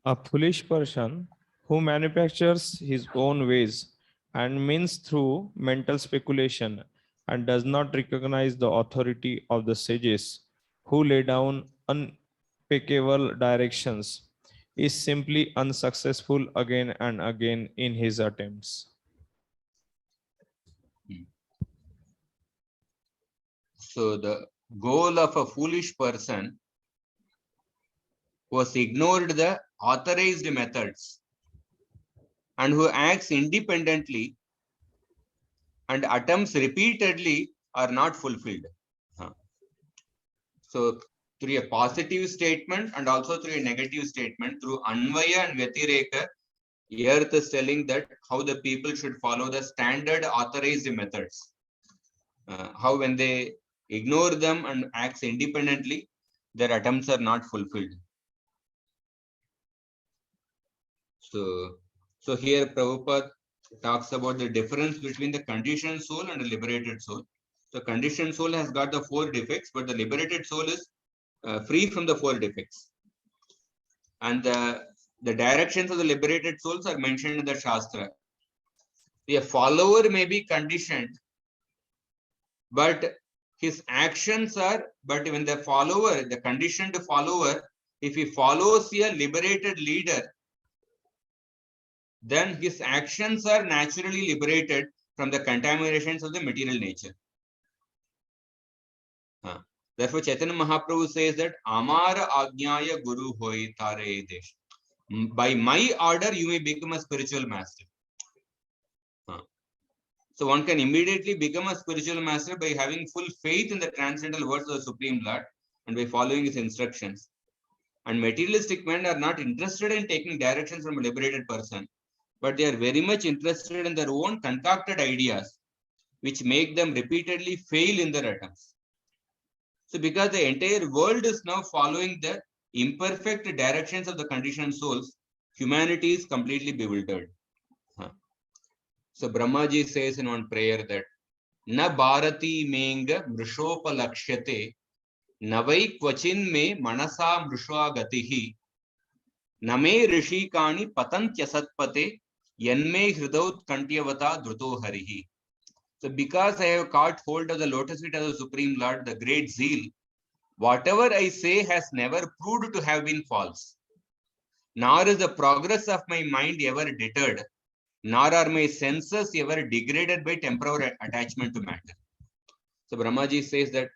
A foolish person who manufactures his own ways and means through mental speculation and does not recognize the authority of the sages who lay down impeccable directions is simply unsuccessful again and again in his attempts. So the goal of a foolish person was ignored the authorized methods and who acts independently and attempts repeatedly are not fulfilled. So through a positive statement and also through a negative statement, through Anvaya and Vyatireka, Earth is telling that how the people should follow the standard authorized methods. How when they ignore them and acts independently, their attempts are not fulfilled. So here Prabhupada talks about the difference between the conditioned soul and the liberated soul. The conditioned soul has got the 4 defects, but the liberated soul is free from the 4 defects. And the directions of the liberated souls are mentioned in the Shastra. A follower may be conditioned, but his actions are, but when the follower, the conditioned follower, if he follows a liberated leader, then his actions are naturally liberated from the contaminations of the material nature. Therefore, Chaitanya Mahaprabhu says that Amara Ajnaya Guru Hoi Tare Desh. By my order, you may become a spiritual master. So one can immediately become a spiritual master by having full faith in the transcendental words of the Supreme Lord and by following his instructions. And materialistic men are not interested in taking directions from a liberated person, but they are very much interested in their own concocted ideas, which make them repeatedly fail in their attempts. So because the entire world is now following the imperfect directions of the conditioned souls, humanity is completely bewildered. So Brahmaji says in one prayer that Na Bharati menga mrishopalakshyate navai kvachin me manasa mrishwa gatihi name rishikani patantya satpate yanme hridaut kantyavata druto harihi. So because I have caught hold of the lotus feet of the Supreme Lord, the great zeal, whatever I say has never proved to have been false. Nor is the progress of my mind ever deterred, nor are my senses ever degraded by temporary attachment to matter. So Brahmaji says that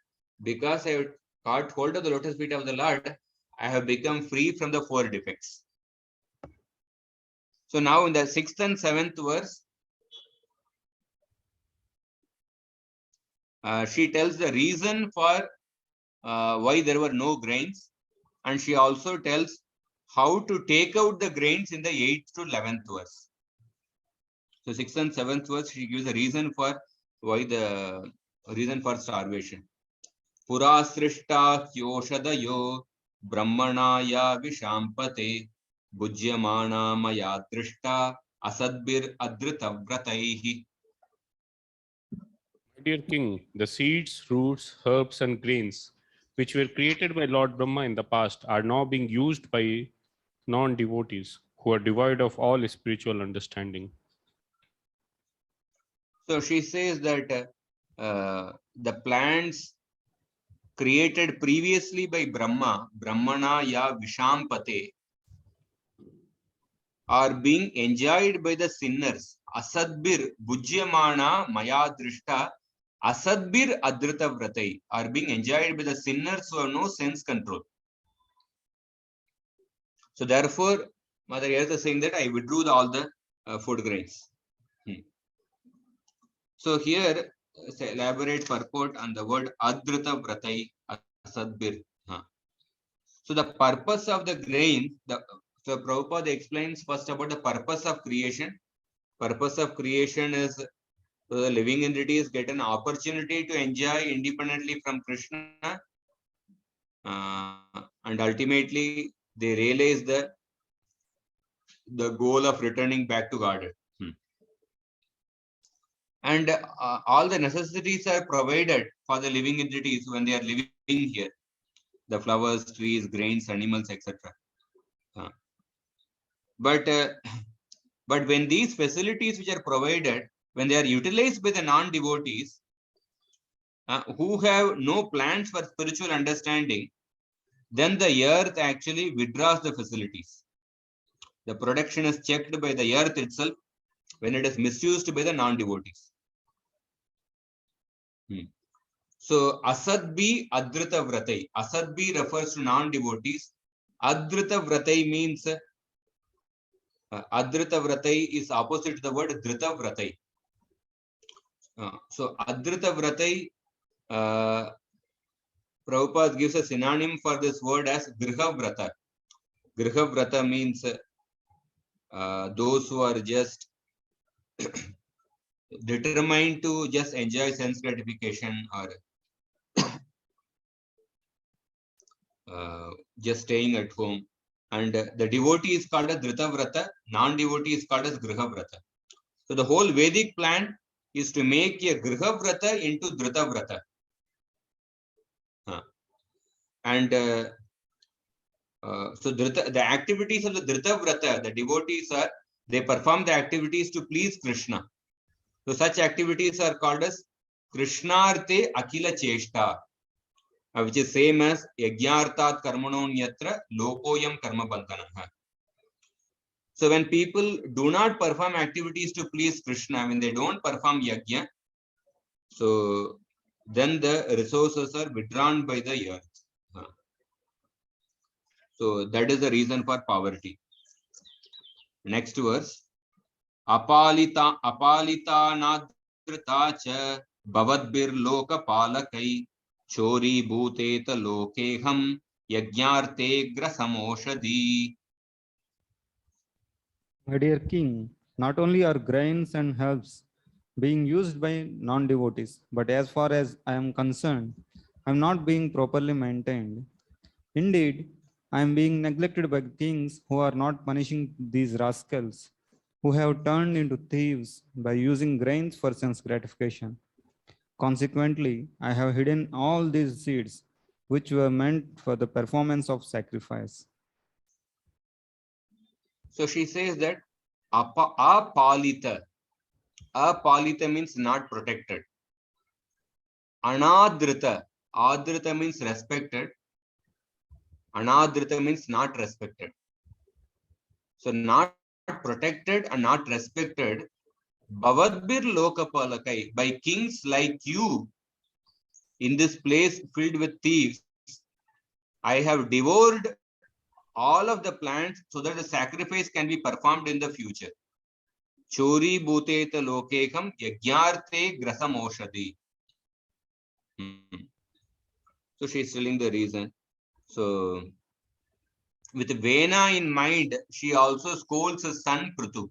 because I have caught hold of the lotus feet of the Lord, I have become free from the 4 defects. So now in the 6th and 7th verse, she tells the reason for why there were no grains, and she also tells how to take out the grains in the 8th to 11th verse. So 6th and 7th verse, she gives a reason for why the reason for starvation. Pura srishta kyoshadayo brahmanaya vishampate bhujyamana maya drishta asadbir adritavrataihi. Dear king, the seeds, roots, herbs, and grains which were created by Lord Brahma in the past are now being used by non-devotees who are devoid of all spiritual understanding. So she says that the plants created previously by Brahma, Brahmana ya Vishampate, are being enjoyed by the sinners. Asadbir Bujyamana Maya Drishta Asadbir Adrita Vratai are being enjoyed by the sinners who have no sense control. So therefore, Mother Earth is saying that I withdrew all the food grains. So here, elaborate purport on the word Adrita Vratai Asadbir. So the purpose of the grain, so Prabhupada explains first about the purpose of creation. Purpose of creation is so the living entities get an opportunity to enjoy independently from Krishna, and ultimately they realize the goal of returning back to Godhead. And all the necessities are provided for the living entities when they are living here. The flowers, trees, grains, animals, etc. But when these facilities which are provided, when they are utilized by the non-devotees, who have no plans for spiritual understanding, then the earth actually withdraws the facilities. The production is checked by the earth itself when it is misused by the non-devotees. So Asadbi Adrita Vratai. Asadbi refers to non-devotees. Adrita Vratai means Adrita Vratai is opposite to the word Drita Vratai. So Adrita Vratai, Prabhupada gives a synonym for this word as Griha Vrata. Griha Vrata means those who are just determined to just enjoy sense gratification or just staying at home. And the devotee is called as Drita Vrata, non-devotee is called as Griha Vrata. So the whole Vedic plan is to make a Griha Vrata into Drita Vrata. And so the activities of the Drita Vrata, the devotees they perform the activities to please Krishna. So such activities are called as Krishnarte Akila Cheshta, which is same as Yagyartat Karmanonyatra Lokoyam Karma Bandhanaha. So when people do not perform activities to please Krishna, when they don't perform Yajna, so then the resources are withdrawn by the earth. So that is the reason for poverty. Next verse. Apalita nadrita cha bhavadbir loka palakai chori bhuteta lokeham yagyarte grasamoshadi. My dear king, not only are grains and herbs being used by non-devotees, but as far as I am concerned, I am not being properly maintained. Indeed, I am being neglected by kings who are not punishing these rascals who have turned into thieves by using grains for sense gratification. Consequently, I have hidden all these seeds which were meant for the performance of sacrifice. So she says that apalita. Apalita means not protected. Anadrita. Adrita means respected. Anadrita means not respected. So not protected and not respected. Bhavadbir lokapalakai, by kings like you in this place filled with thieves, I have devoured all of the plants so that the sacrifice can be performed in the future. Chori bhuteta lokekam yagyarte grasamoshadi. So she is telling the reason. So with Vena in mind, she also scolds her son Prithu.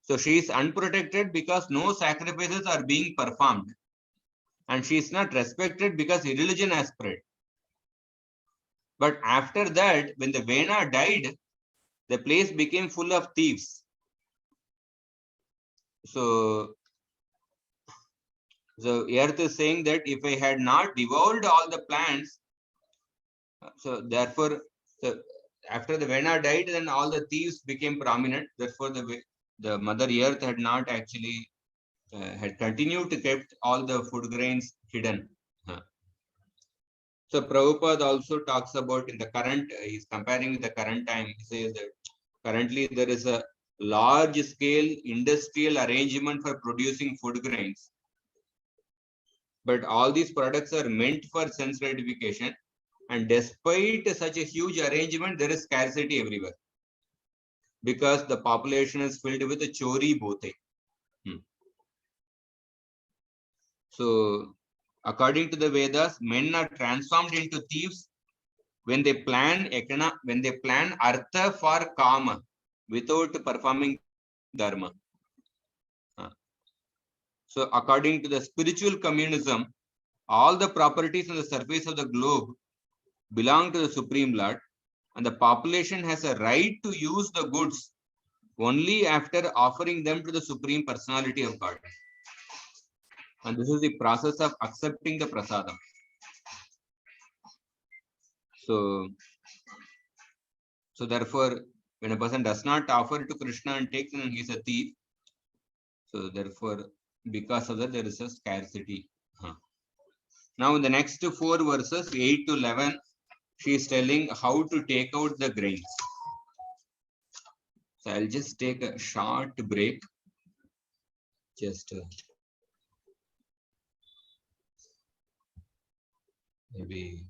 So she is unprotected because no sacrifices are being performed. And she is not respected because irreligion has spread. But after that, when the Vena died, the place became full of thieves. So Earth is saying that if I had not devoured all the plants, so therefore, after the Vena died, then all the thieves became prominent. Therefore, the Mother Earth had not actually had continued to keep all the food grains hidden. So Prabhupada also talks about in the current, he's comparing with the current time. He says that currently there is a large scale industrial arrangement for producing food grains. But all these products are meant for sense gratification. And despite such a huge arrangement, there is scarcity everywhere. Because the population is filled with a chori bote. So according to the Vedas, men are transformed into thieves when they plan artha for kama without performing dharma. So according to the spiritual communism, all the properties on the surface of the globe belong to the Supreme Lord, and the population has a right to use the goods only after offering them to the Supreme Personality of God. And this is the process of accepting the prasadam. So therefore, when a person does not offer to Krishna and takes, then he is a thief. So therefore, because of that, there is a scarcity. Now, in the next 4 verses, 8 to 11, she is telling how to take out the grains. So I'll just take a short break. Just maybe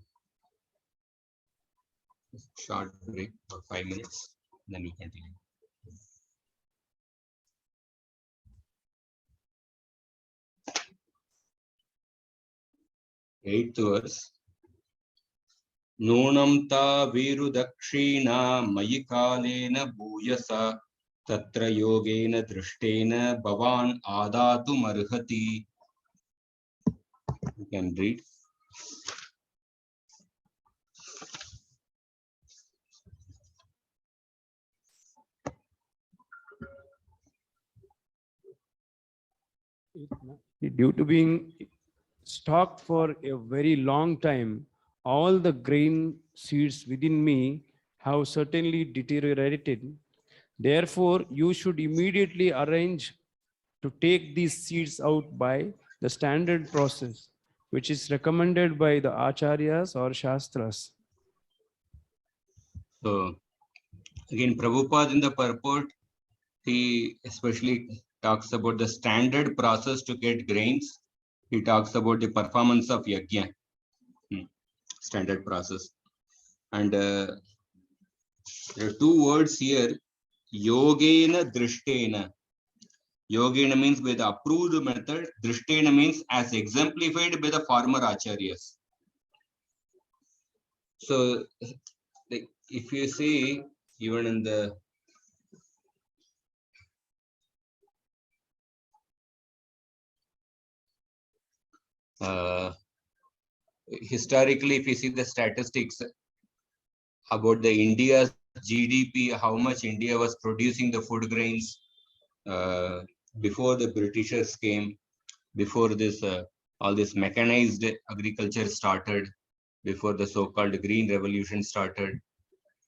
short break for 5 minutes, then we continue. Eighth verse. Nunam ta viru dakshina mayi kalena bhuyasa tatra yogena drishtena bhavan adatu marhati. You can read. Due to being stocked for a very long time, all the grain seeds within me have certainly deteriorated. Therefore, you should immediately arrange to take these seeds out by the standard process, which is recommended by the acharyas or shastras. So again, Prabhupada in the purport, he especially talks about the standard process to get grains. He talks about the performance of yajna, standard process. And there are 2 words here, yogena drishtena. Yogena means by the approved method, drishtena means as exemplified by the former acharyas. So if you see, even in the historically, if you see the statistics about the India's GDP, how much India was producing the food grains before the Britishers came, before this all this mechanized agriculture started, before the so-called green revolution started,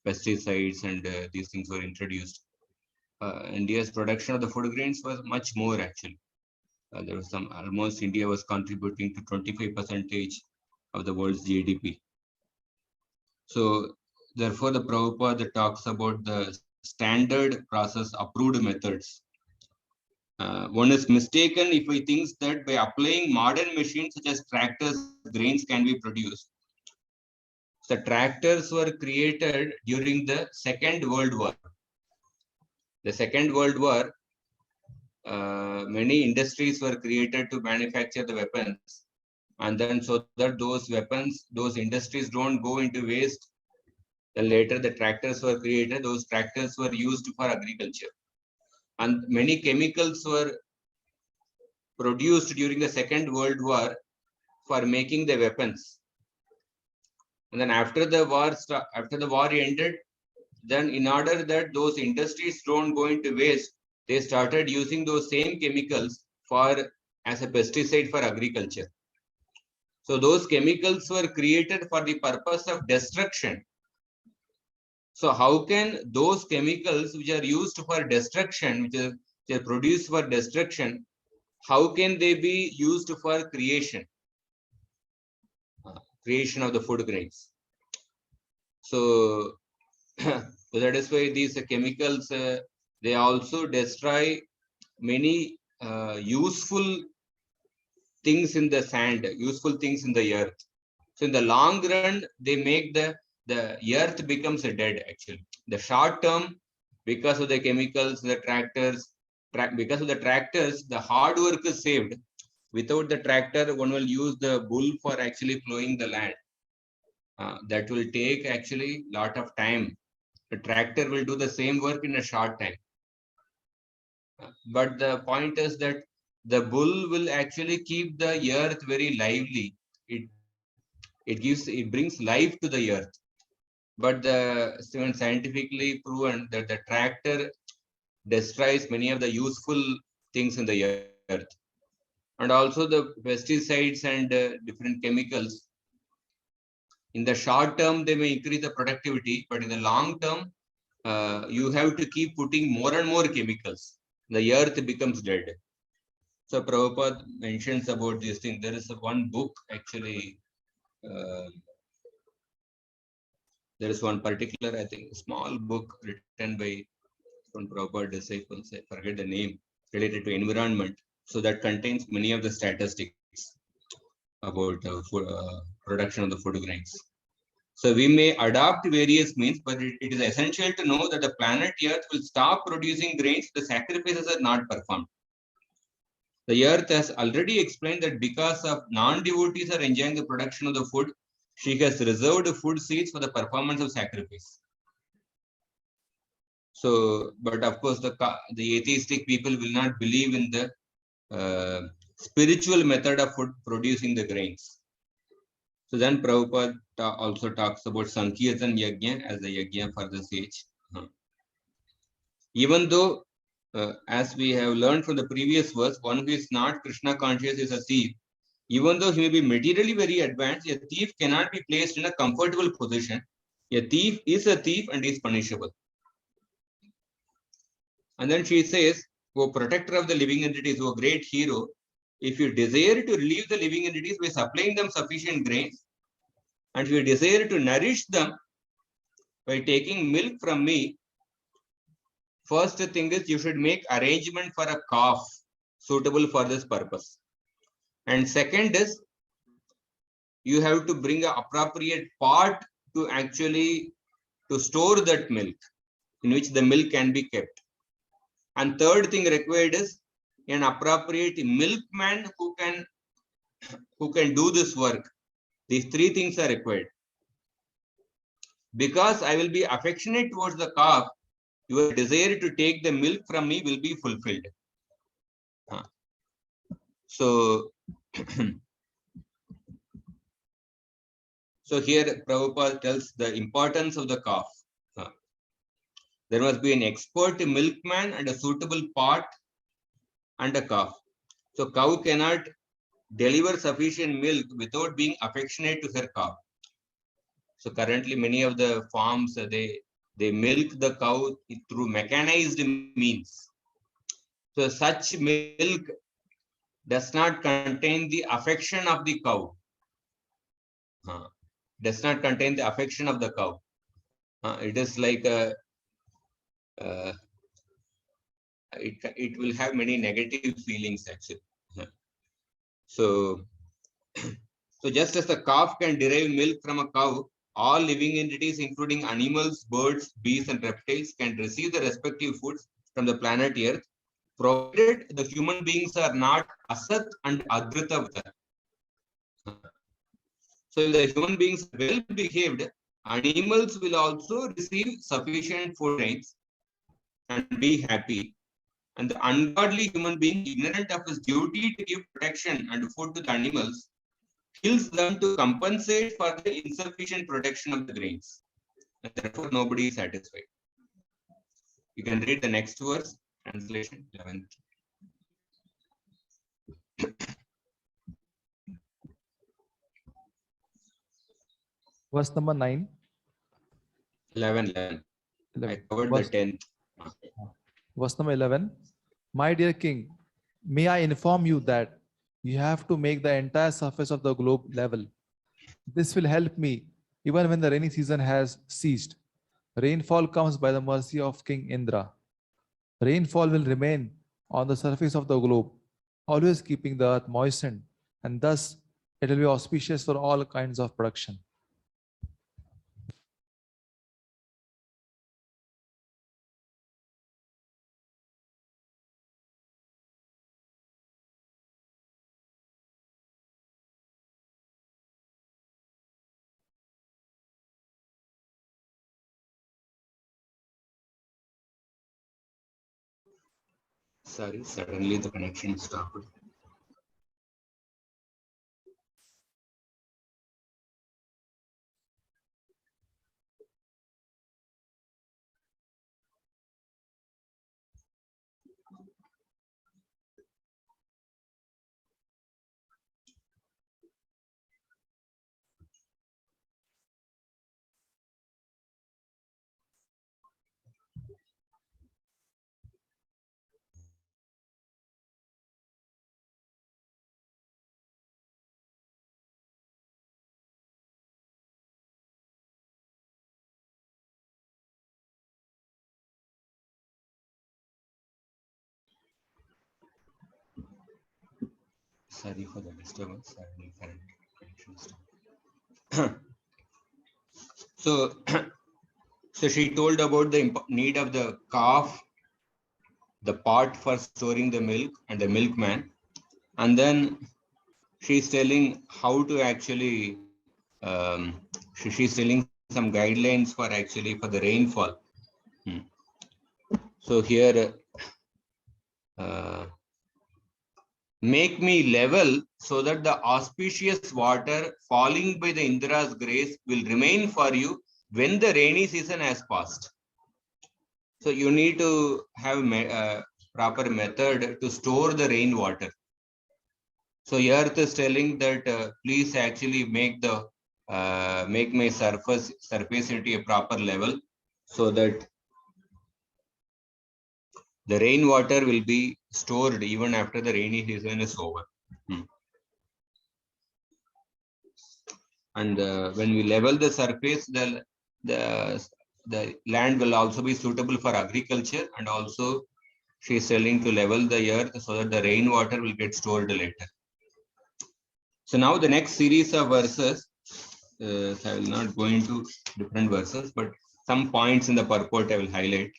pesticides and these things were introduced. India's production of the food grains was much more actually. There was almost India was contributing to 25% of the world's GDP. So therefore, the Prabhupada talks about the standard process approved methods. One is mistaken if he thinks that by applying modern machines such as tractors, grains can be produced. The tractors were created during the Second World War. The Second World War, many industries were created to manufacture the weapons. And then so that those weapons, those industries don't go into waste. Then later the tractors were created. Those tractors were used for agriculture. And many chemicals were produced during the Second World War for making the weapons. And then after the war ended, then in order that those industries don't go into waste, they started using those same chemicals as a pesticide for agriculture. So those chemicals were created for the purpose of destruction. So how can those chemicals which are used for destruction, which are produced for destruction, how can they be used for creation? creation of the food grains. So to satisfy these chemicals, they also destroy many useful things in the sand, useful things in the earth. So in the long run, they make the earth becomes dead actually. The short term, because of the chemicals, the tractors, because of the tractors, the hard work is saved. Without the tractor, one will use the bull for actually plowing the land. That will take actually lot of time. The tractor will do the same work in a short time. But the point is that the bull will actually keep the earth very lively. It brings life to the earth. But even scientifically proven that the tractor destroys many of the useful things in the earth. And also the pesticides and different chemicals. In the short term, they may increase the productivity, but in the long term, you have to keep putting more and more chemicals. The earth becomes dead. So Prabhupada mentions about this thing. There is one book actually. There is one particular, I think, small book written by from Prabhupada disciples. I forget the name, related to environment. So that contains many of the statistics about production of the food grains. So we may adopt various means, but it is essential to know that the planet Earth will stop producing grains if the sacrifices are not performed. The Earth has already explained that because of non-devotees are enjoying the production of the food, she has reserved food seeds for the performance of sacrifice. So, but of course, the atheistic people will not believe in the spiritual method of food producing the grains. So then Prabhupada also talks about Sankirtan Yajna as the Yajna for the sage. Even though, as we have learned from the previous verse, one who is not Krishna conscious is a thief. Even though he may be materially very advanced, a thief cannot be placed in a comfortable position. A thief is a thief and is punishable. And then she says, O protector of the living entities, O great hero, if you desire to relieve the living entities by supplying them sufficient grains, and if you desire to nourish them by taking milk from me, first thing is you should make arrangement for a calf suitable for this purpose. And second is you have to bring an appropriate pot to actually to store that milk, in which the milk can be kept. And third thing required is an appropriate milkman who can do this work. These three things are required. Because I will be affectionate towards the calf, your desire to take the milk from me will be fulfilled. So, so here Prabhupada tells the importance of the calf. There must be an expert milkman and a suitable pot and a calf. So cow cannot deliver sufficient milk without being affectionate to her calf. So currently many of the farms, they milk the cow through mechanized means. So such milk does not contain the affection of the cow. Does not contain the affection of the cow. It is like a it will have many negative feelings actually. So, so just as the calf can derive milk from a cow, all living entities, including animals, birds, beasts, and reptiles, can receive the respective foods from the planet Earth, provided the human beings are not asat and agritavata. So if the human beings are well behaved, animals will also receive sufficient food grains and be happy. And the ungodly human being, ignorant of his duty to give protection and food to the animals, kills them to compensate for the insufficient protection of the grains. And therefore, nobody is satisfied. You can read the next verse, translation 11th. Verse number 9. 11. I covered Verse, the 10th. verse number 11. My dear king, may I inform you that you have to make the entire surface of the globe level. This will help me even when the rainy season has ceased. Rainfall comes by the mercy of King Indra. Rainfall will remain on the surface of the globe, always keeping the earth moistened, and thus it will be auspicious for all kinds of production. Sorry, suddenly the connection stopped. Sorry for the disturbance. Suddenly connection stopped. So, so she told about the need of the calf, the pot for storing the milk, and the milkman. And then she's telling how to actually, she's telling some guidelines for actually for the rainfall. So here, make me level so that the auspicious water falling by the Indra's grace will remain for you when the rainy season has passed. So you need to have proper method to store the rainwater. So earth is telling that please actually make the make my surface into a proper level so that the rainwater will be stored even after the rainy season is over. And when we level the surface, the land will also be suitable for agriculture, and also she is telling to level the earth so that the rainwater will get stored later. So now the next series of verses, I will not go into different verses, but some points in the purport I will highlight.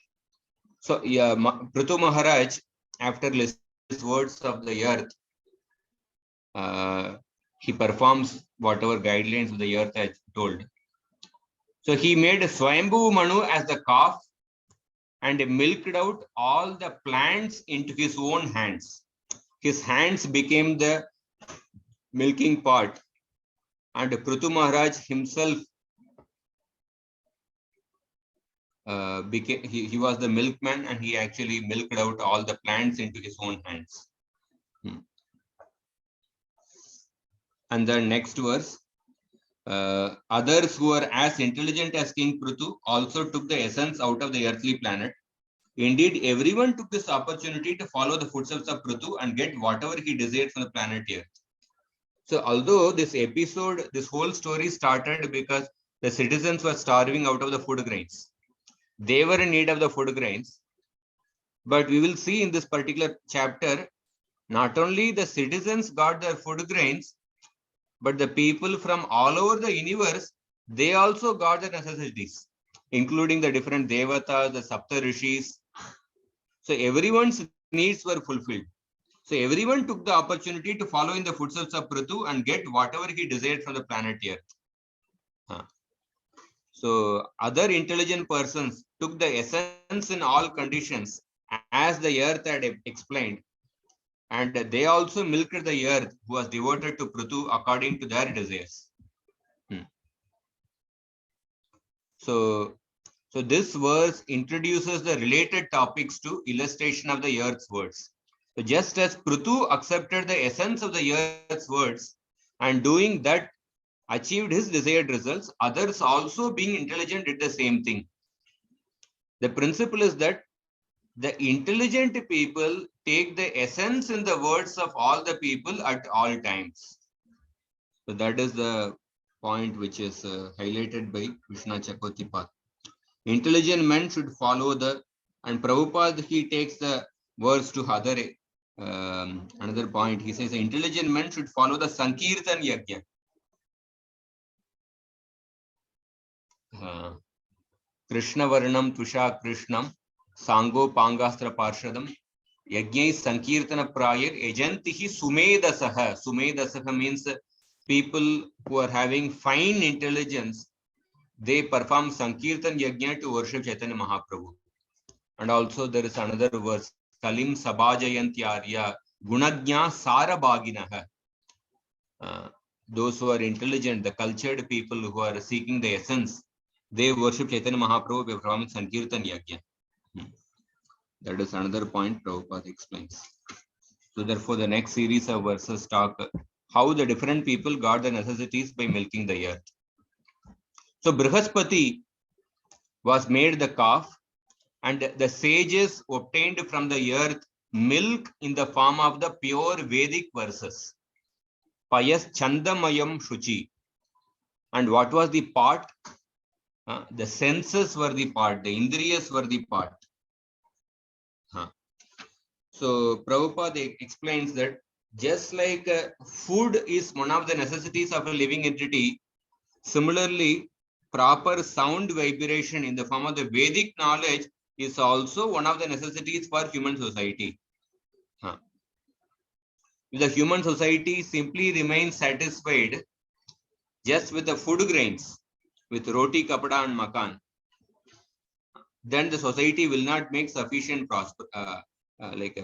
So yeah, Prithu Maharaj, after listening to the words of the earth, he performs whatever guidelines the earth has told. So he made Swayambhu Manu as the calf and milked out all the plants into his own hands. His hands became the milking pot, and Prithu Maharaj himself he was the milkman, and he actually milked out all the plants into his own hands. And the next verse, others who were as intelligent as King Prithu also took the essence out of the earthly planet. Indeed, everyone took this opportunity to follow the footsteps of Prithu and get whatever he desired from the planet Earth. So although this episode, this whole story started because the citizens were starving out of the food grains. They were in need of the food grains. But we will see in this particular chapter, not only the citizens got their food grains, but the people from all over the universe, they also got the necessities, including the different devatas, the Sapta Rishis. So everyone's needs were fulfilled. So everyone took the opportunity to follow in the footsteps of Prithu and get whatever he desired from the planet Earth. So other intelligent persons took the essence in all conditions as the earth had explained. And they also milked the earth who was devoted to Prithu according to their desires. So this verse introduces the related topics to illustration of the earth's words. So just as Prithu accepted the essence of the earth's words and doing that achieved his desired results, others also being intelligent did the same thing. The principle is that the intelligent people take the essence in the words of all the people at all times. So that is the point which is highlighted by Krishna Chakotipat. Intelligent men should follow the, and Prabhupada, he takes the words to other another point. He says intelligent men should follow the Sankirtan Yajna. Krishna Varnam Tusha Krishnam Sango Pangastra Parshadam Yajna Sankirtana Prayar Ejantihi Sumedasaha. Sumedasaha means people who are having fine intelligence, they perform Sankirtan Yajna to worship Chaitanya Mahaprabhu. And also there is another verse, Kalim Sabhajayanti Arya Gunajna Sarabhaginaha. Those who are intelligent, the cultured people who are seeking the essence, they worship Chaitanya Mahaprabhu by performing Sankirtan Yajna. That is another point Prabhupada explains. So therefore the next series of verses talk how the different people got the necessities by milking the earth. So Brihaspati was made the calf, and the sages obtained from the earth milk in the form of the pure Vedic verses. Payas Chandamayam Shuchi. And what was the part? The senses were the part, the Indriyas were the part. So Prabhupada explains that just like food is one of the necessities of a living entity, similarly, proper sound vibration in the form of the Vedic knowledge is also one of the necessities for human society. If the human society simply remains satisfied just with the food grains, with roti, kapada and makan, then the society will not make sufficient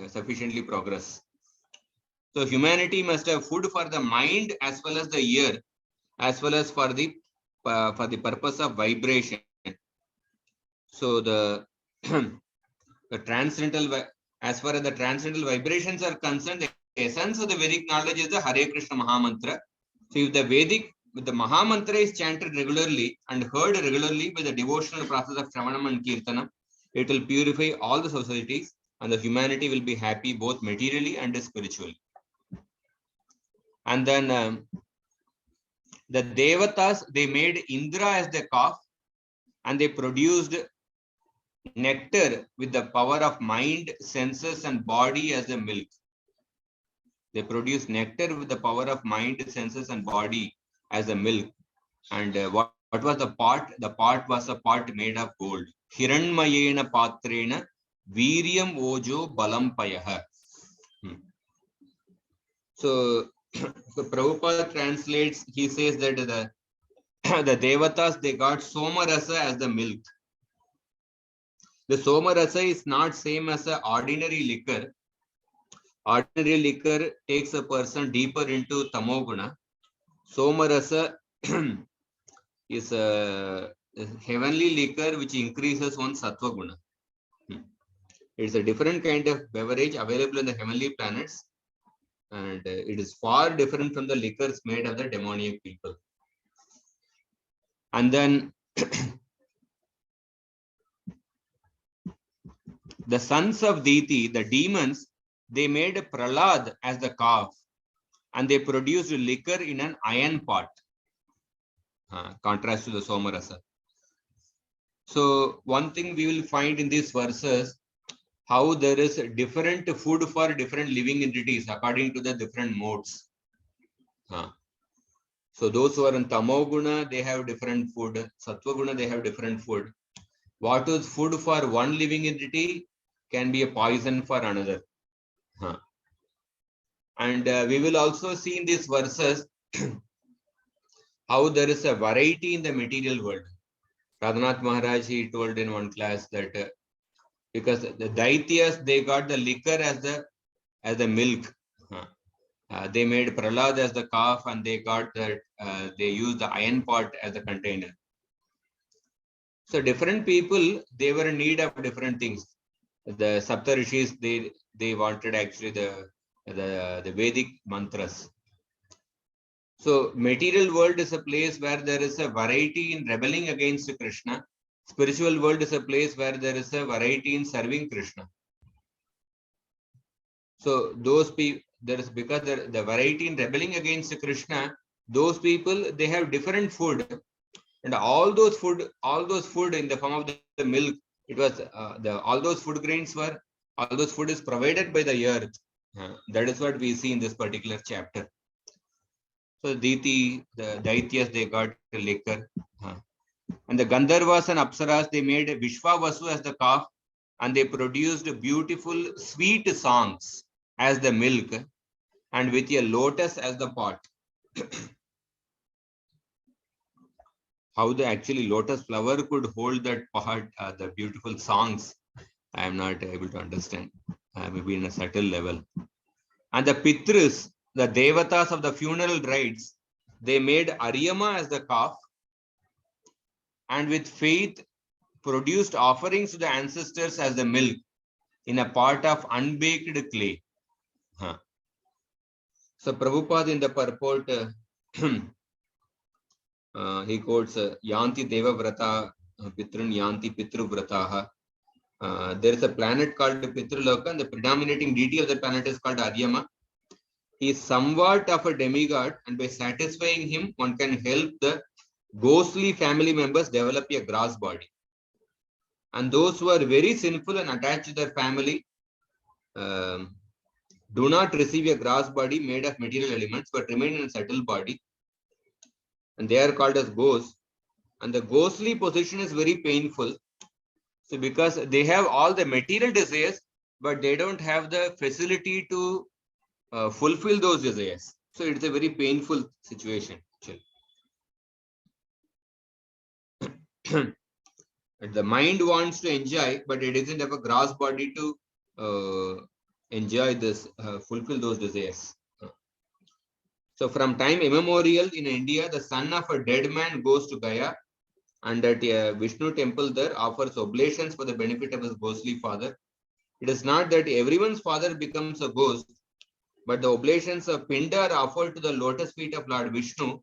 sufficiently progress. So humanity must have food for the mind as well as the ear, as well as for the purpose of vibration. So the the transcendental, as far as the transcendental vibrations are concerned, the essence of the Vedic knowledge is the Hare Krishna Mahamantra. So if the Mahamantra is chanted regularly and heard regularly by the devotional process of Shravanam and Kirtanam, it will purify all the societies and the humanity will be happy both materially and spiritually. And then the Devatas, they made Indra as the calf and they produced nectar with the power of mind, senses and body as the milk. They produced nectar with the power of mind, senses and body as the milk. And what was the pot? The pot was a pot made of gold. Hiranmayena patrena viryam ojo balam payaha. So Prabhupada translates, he says that the Devatas, they got Somarasa as the milk. The Somarasa is not same as an ordinary liquor. Ordinary liquor takes a person deeper into Tamoguna. Somarasa is a heavenly liquor which increases one's Sattva Guna. It's a different kind of beverage available in the heavenly planets. And it is far different from the liquors made of the demoniac people. And then the sons of Diti, the demons, they made Pralad as the calf and they produced liquor in an iron pot, contrast to the Somarasa. So one thing we will find in these verses, how there is different food for different living entities according to the different modes. So those who are in Tamoguna, they have different food. Sattva-guna, they have different food. What is food for one living entity can be a poison for another. And we will also see in these verses how there is a variety in the material world. Radhanath Maharaj, he told in one class that because the Daityas, they got the liquor as the milk. They made Pralad as the calf and they got that they used the iron pot as the container. So different people, they were in need of different things. The Saptarishis, they wanted actually the Vedic mantras. So material world is a place where there is a variety in rebelling against Krishna. Spiritual world is a place where there is a variety in serving Krishna. So those people, there is because the variety in rebelling against Krishna, those people, they have different food, and all those food in the form of the milk, it was all those food grains were, all those food is provided by the earth. That is what we see in this particular chapter. So Diti, the Daityas, they got liquor. And the Gandharvas and Apsaras, they made Vishwavasu as the calf, and they produced beautiful, sweet songs as the milk, and with a lotus as the pot. How the actually lotus flower could hold that pot, the beautiful songs, I am not able to understand, maybe in a subtle level. And the Pitris, the Devatas of the funeral rites, they made Aryama as the calf, and with faith produced offerings to the ancestors as the milk in a pot of unbaked clay. So Prabhupada in the purport, he quotes Yanti Deva Vrata Pitrun Yanti Pitru Vrataha. There is a planet called Pitruloka, and the predominating deity of the planet is called Aryama. He is somewhat of a demigod, and by satisfying him, one can help the ghostly family members develop a gross body. And those who are very sinful and attached to their family do not receive a gross body made of material elements, but remain in a subtle body. And they are called as ghosts. And the ghostly position is very painful. So because they have all the material desires, but they don't have the facility to fulfill those desires. So it's a very painful situation. The mind wants to enjoy, but it doesn't have a gross body to enjoy this, fulfill those desires. So from time immemorial in India, the son of a dead man goes to Gaya, and at a Vishnu temple there offers oblations for the benefit of his ghostly father. It is not that everyone's father becomes a ghost, but the oblations of Pinda are offered to the lotus feet of Lord Vishnu,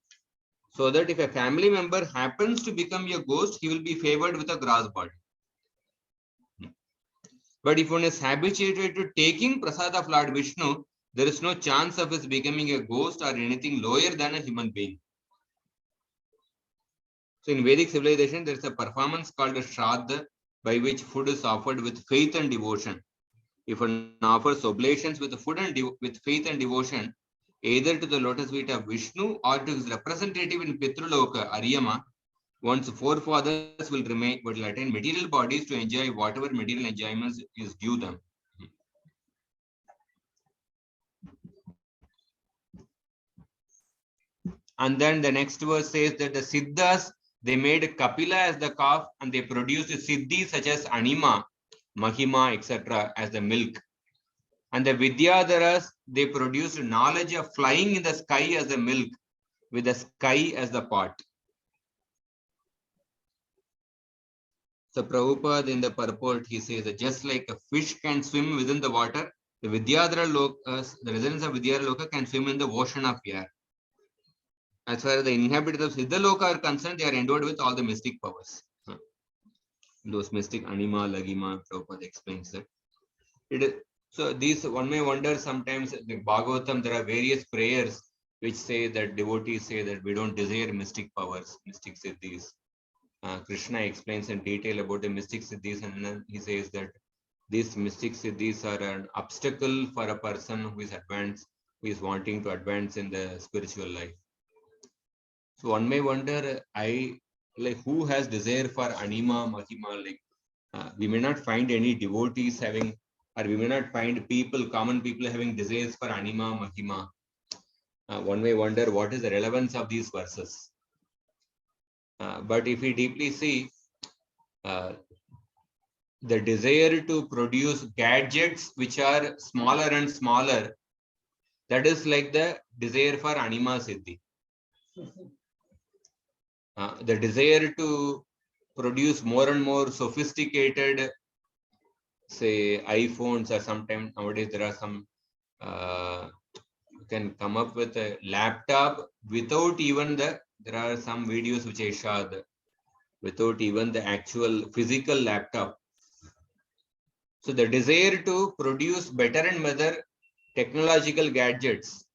so that if a family member happens to become a ghost, he will be favored with a gross body. But if one is habituated to taking prasad of Lord Vishnu, there is no chance of his becoming a ghost or anything lower than a human being. So in Vedic civilization, there is a performance called a Shraddha, by which food is offered with faith and devotion. If one offers oblations with food and with faith and devotion, either to the lotus feet of Vishnu or to his representative in Pitruloka, Aryama, one's forefathers will attain material bodies to enjoy whatever material enjoyments is due them. And then the next verse says that the Siddhas, they made Kapila as the calf, and they produced Siddhis such as Anima, Mahima, etc. as the milk. And the Vidyadharas, they produced knowledge of flying in the sky as the milk, with the sky as the pot. So Prabhupada in the purport, he says that just like a fish can swim within the water, the Vidyadhara Lokas, the residents of Vidyadhara Loka can swim in the ocean of air. As far as the inhabitants of Siddhaloka are concerned, they are endowed with all the mystic powers. Those mystic Anima, Lagima, Prabhupada explains that. So these, one may wonder sometimes, the Bhagavatam, there are various prayers which say that devotees say that we don't desire mystic powers, mystic siddhis. Krishna explains in detail about the mystic siddhis, and then he says that these mystic siddhis are an obstacle for a person who is advanced, who is wanting to advance in the spiritual life. So one may wonder, who has desire for Anima, Mahima? We may not find any devotees having, or we may not find people, common people having desires for Anima, Mahima. One may wonder what is the relevance of these verses. But if we deeply see, the desire to produce gadgets which are smaller and smaller, that is like the desire for Anima Siddhi. The desire to produce more and more sophisticated, say, iPhones, or sometimes nowadays there are some, you can come up with a laptop without even there are some videos which I showed, without even the actual physical laptop. So the desire to produce better and better technological gadgets,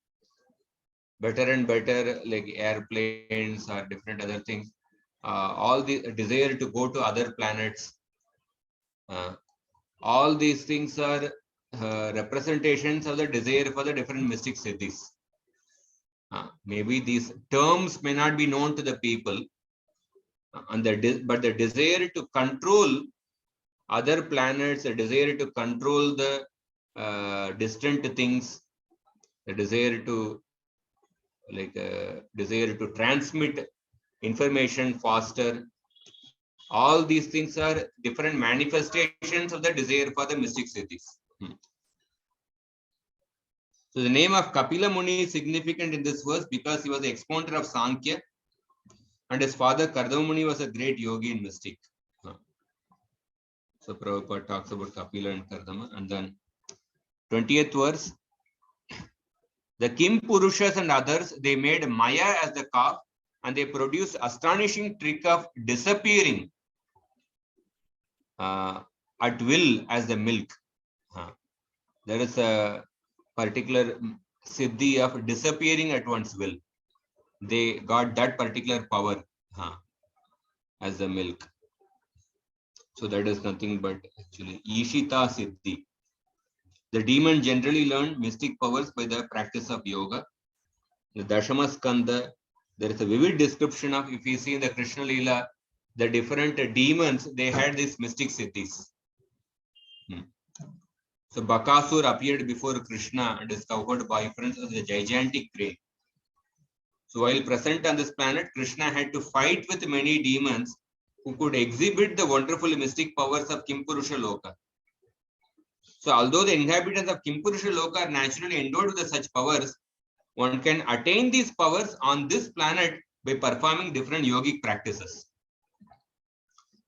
better and better, like airplanes or different other things. All the desire to go to other planets. All these things are representations of the desire for the different mystic siddhis. Maybe these terms may not be known to the people, and but the desire to control other planets, the desire to control the distant things, the desire to desire to transmit information faster. All these things are different manifestations of the desire for the mystic siddhis. So the name of Kapila Muni is significant in this verse because he was the exponent of Sankhya, and his father Kardama Muni was a great yogi and mystic. So Prabhupada talks about Kapila and Kardama. And then 20th verse, the Kim Purushas and others, they made Maya as the calf, and they produced astonishing trick of disappearing at will as the milk. There is a particular siddhi of disappearing at one's will. They got that particular power as the milk. So that is nothing but actually Ishita Siddhi. The demon generally learned mystic powers by the practice of yoga. The Dashama Skanda, there is a vivid description of, if you see in the Krishna Leela, the different demons, they had these mystic siddhis. So Bakasur appeared before Krishna and is covered by friends as a gigantic crane. So while present on this planet, Krishna had to fight with many demons who could exhibit the wonderful mystic powers of Kimpurusha Loka. So although the inhabitants of Kimpurusha Loka are naturally endowed with such powers, one can attain these powers on this planet by performing different yogic practices.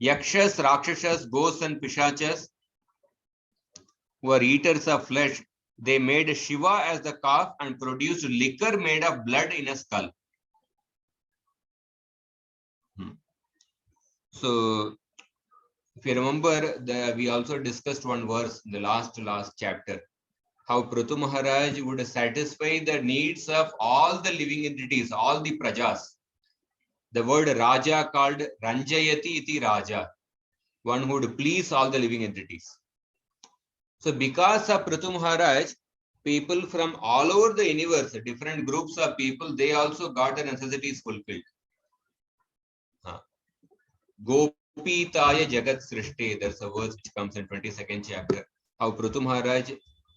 Yakshas, Rakshasas, ghosts and Pishachas, who are eaters of flesh, they made Shiva as the calf and produced liquor made of blood in a skull. So, if you remember, we also discussed one verse in the last chapter, how Prithu Maharaj would satisfy the needs of all the living entities, all the prajas. The word Raja called Ranjayati iti Raja, one who would please all the living entities. So because of Prithu Maharaj, people from all over the universe, different groups of people, they also got the necessities fulfilled. Gopitaya Jagat Srishti, there's a verse which comes in 22nd chapter, how Prithu Maharaj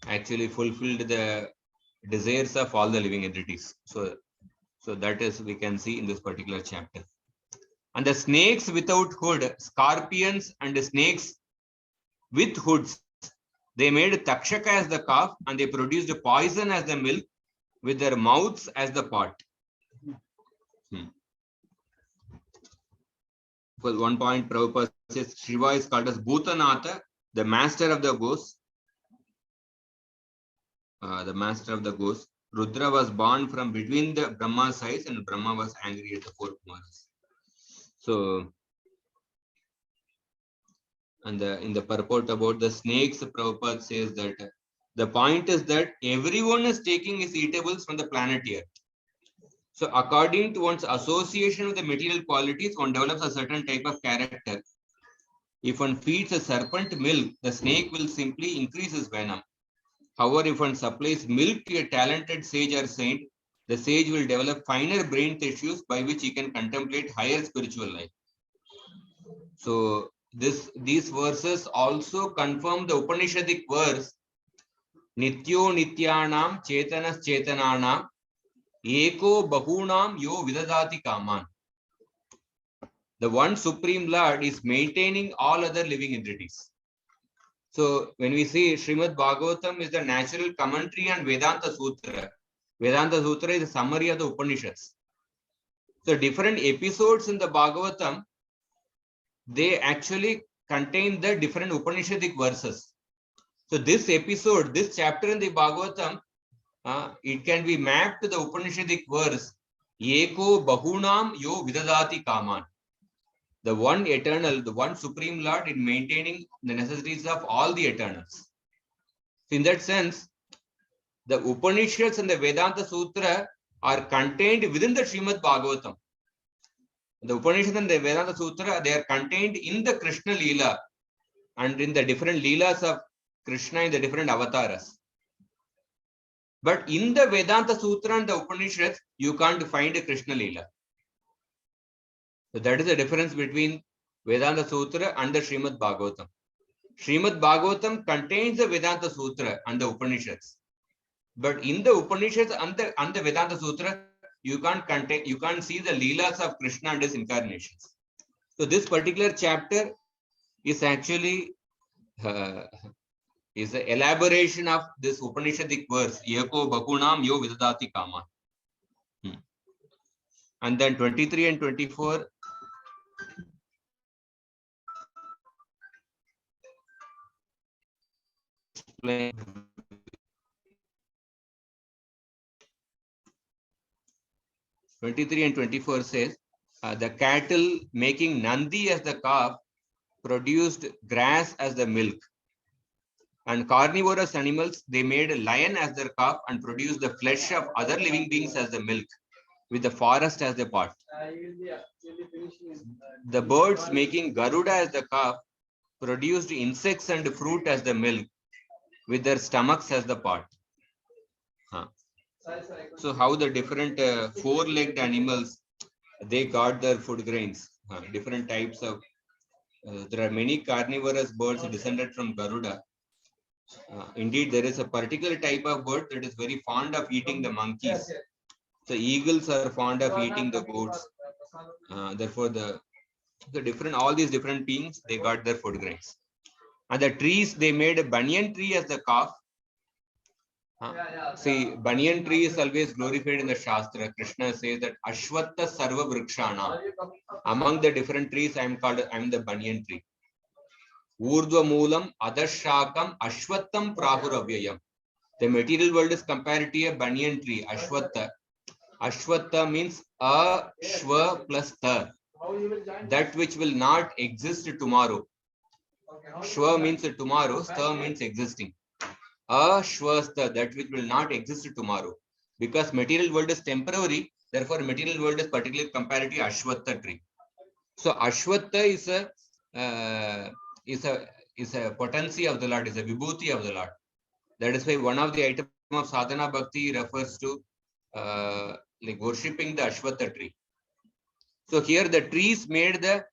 actually fulfilled the desires of all the living entities. So that is, we can see in this particular chapter. And the snakes without hood, scorpions and the snakes with hoods, they made Takshaka as the calf and they produced poison as the milk with their mouths as the pot. Well, one point Prabhupada says Shiva is called as Bhutanatha, the master of the ghosts. The master of the ghosts. Rudra was born from between the Brahma's eyes, and Brahma was angry at the four Kumaras. So, and in the purport about the snakes, Prabhupada says that the point is that everyone is taking his eatables from the planet Earth. So according to one's association with the material qualities, one develops a certain type of character. If one feeds a serpent milk, the snake will simply increase his venom. However, if one supplies milk to a talented sage or saint, the sage will develop finer brain tissues by which he can contemplate higher spiritual life. So these verses also confirm the Upanishadic verse, Nityo Nityanam Chetanas Chetananam Eko Bahunam Yo Vidadati Kaman. The one Supreme Lord is maintaining all other living entities. So when we see Srimad Bhagavatam is the natural commentary on Vedanta Sutra. Vedanta Sutra is a summary of the Upanishads. So different episodes in the Bhagavatam, they actually contain the different Upanishadic verses. So this episode, this chapter in the Bhagavatam, it can be mapped to the Upanishadic verse, Eko Bahunam Yo Vidadati Kaman. The one eternal, the one Supreme Lord in maintaining the necessities of all the eternals. So in that sense, the Upanishads and the Vedanta Sutra are contained within the Srimad Bhagavatam. The Upanishad and the Vedanta Sutra, they are contained in the Krishna Leela and in the different Leelas of Krishna in the different avatars. But in the Vedanta Sutra and the Upanishads, you can't find a Krishna Leela. So that is the difference between Vedanta Sutra and the Srimad Bhagavatam. Srimad Bhagavatam contains the Vedanta Sutra and the Upanishads. But in the Upanishads and the Vedanta Sutra, you can't see the Leelas of Krishna and his incarnations. So this particular chapter is actually is an elaboration of this Upanishadic verse, Yeko Bhakunam Yo Vidadati Kama. And then 23 and 24. Explain. 23 and 24 says, the cattle making Nandi as the calf produced grass as the milk. And carnivorous animals, they made a lion as their calf and produced the flesh of other living beings as the milk, with the forest as the part. The birds making Garuda as the calf produced insects and fruit as the milk, with their stomachs as the part. So how the different four-legged animals, they got their food grains, different types of, there are many carnivorous birds descended from Garuda. Indeed, there is a particular type of bird that is very fond of eating the monkeys. The eagles are fond of eating the goats. Therefore, all these different beings, they got their food grains. And the trees, they made a banyan tree as the calf. See, banyan tree is always glorified in the Shastra. Krishna says that Ashwatta Sarva Vrikshana. Among the different trees, I am the banyan tree. Urdhva Moolam Adashakam Ashwattam Prahuravyayam. The material world is compared to a banyan tree, Ashwatta. Ashwatta means Ashwa plus Ta. That which will not exist tomorrow. Shwa means tomorrow, Sta means existing. Ashwasta, that which will not exist tomorrow. Because material world is temporary, therefore material world is particularly compared to Ashwatta tree. So Ashwatta is a potency of the Lord, is a vibhuti of the Lord. That is why one of the items of sadhana bhakti refers to like worshipping the Ashwatta tree. So here the trees made the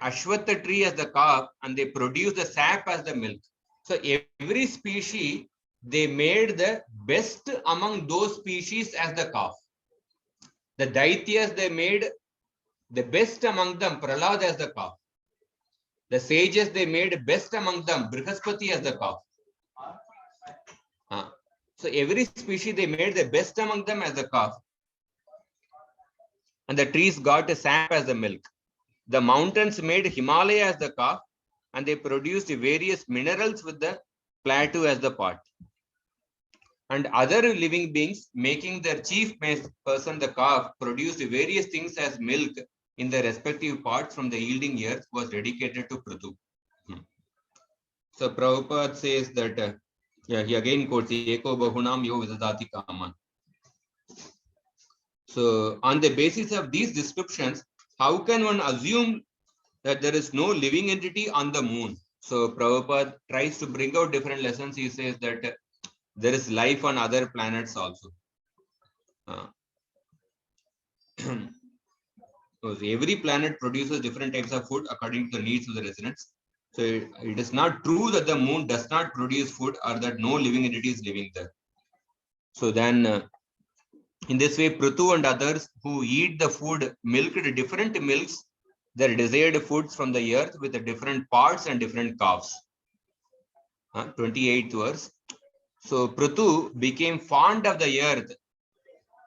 Ashwatta tree as the calf and they produce the sap as the milk. So every species, they made the best among those species as the calf. The Daityas, they made the best among them, Prahlad as the calf. The sages, they made best among them, Brihaspati as the calf. So every species, they made the best among them as the calf. And the trees got a sap as the milk. The mountains made Himalaya as the calf, and they produced various minerals with the plateau as the part. And other living beings, making their chief person, the calf, produced various things as milk in their respective parts from the yielding earth, was dedicated to Prithu. So Prabhupada says that, he again quotes, Eko Bahunam Yo Vidadati Kaman. So on the basis of these descriptions, how can one assume that there is no living entity on the moon? So Prabhupada tries to bring out different lessons. He says that there is life on other planets also. So every planet produces different types of food according to the needs of the residents. So it is not true that the moon does not produce food or that no living entity is living there. So then in this way, Prithu and others who eat the food milked different milks, their desired foods from the earth with the different parts and different calves. 28th verse. So Prithu became fond of the earth,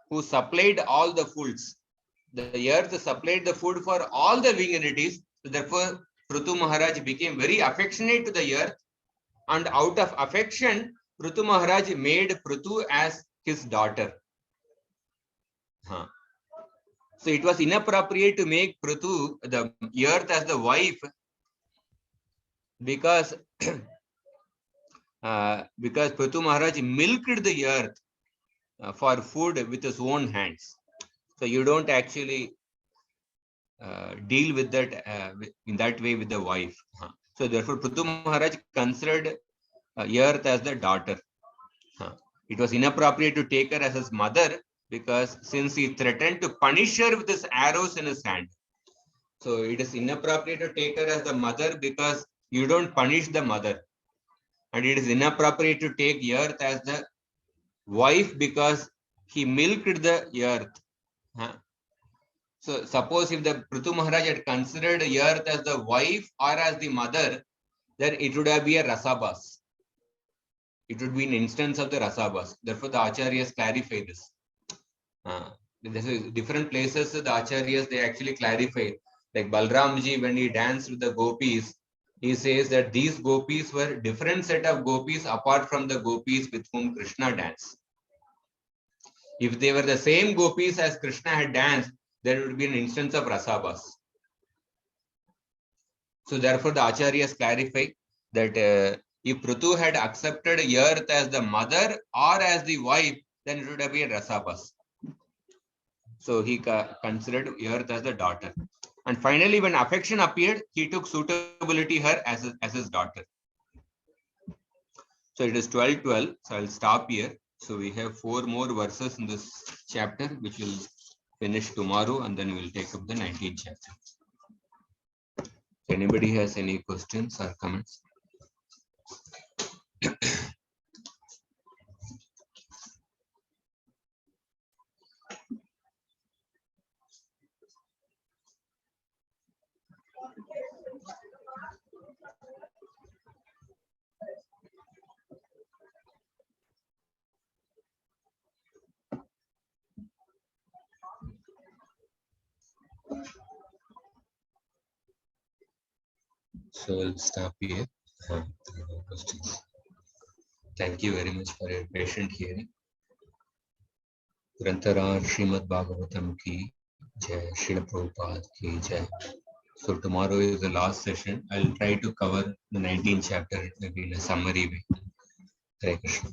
who supplied all the foods. The earth supplied the food for all the living entities. So therefore, Prithu Maharaj became very affectionate to the earth, and out of affection, Prithu Maharaj made Prithu as his daughter. So it was inappropriate to make Prithu, the earth, as the wife, because Prithu Maharaj milked the earth. for food with his own hands. So you don't actually deal with that in that way with the wife. So therefore, Prithu Maharaj considered earth as the daughter. It was inappropriate to take her as his mother because since he threatened to punish her with his arrows in his hand. So it is inappropriate to take her as the mother because you don't punish the mother. And it is inappropriate to take earth as the wife because he milked the earth. So suppose if the Prithu Maharaj had considered earth as the wife or as the mother, then it would have been a rasabas. It would be an instance of the rasabas. Therefore, the acharyas clarify this. This is different places. The acharyas they actually clarify. Like Balramji, when he danced with the gopis, he says that these gopis were different set of gopis apart from the gopis with whom Krishna danced. If they were the same gopis as Krishna had danced, there would be an instance of rasabas. So therefore, the acharyas clarify that if Prithu had accepted earth as the mother or as the wife, then it would have been rasabas. So he considered earth as the daughter. And finally, when affection appeared, he took suitability her as his daughter. So it is 12:12. So I'll stop here. So we have 4 more verses in this chapter, which will finish tomorrow, and then we'll take up the 19th chapter. If anybody has any questions or comments? So we'll stop here. No questions. Thank you very much for your patient hearing. Grantharar Srimad Bhagavatam ki Jai, Srila Prabhupada ki Jai. So tomorrow is the last session. I'll try to cover the 19th chapter maybe in a summary way. Hare Krishna.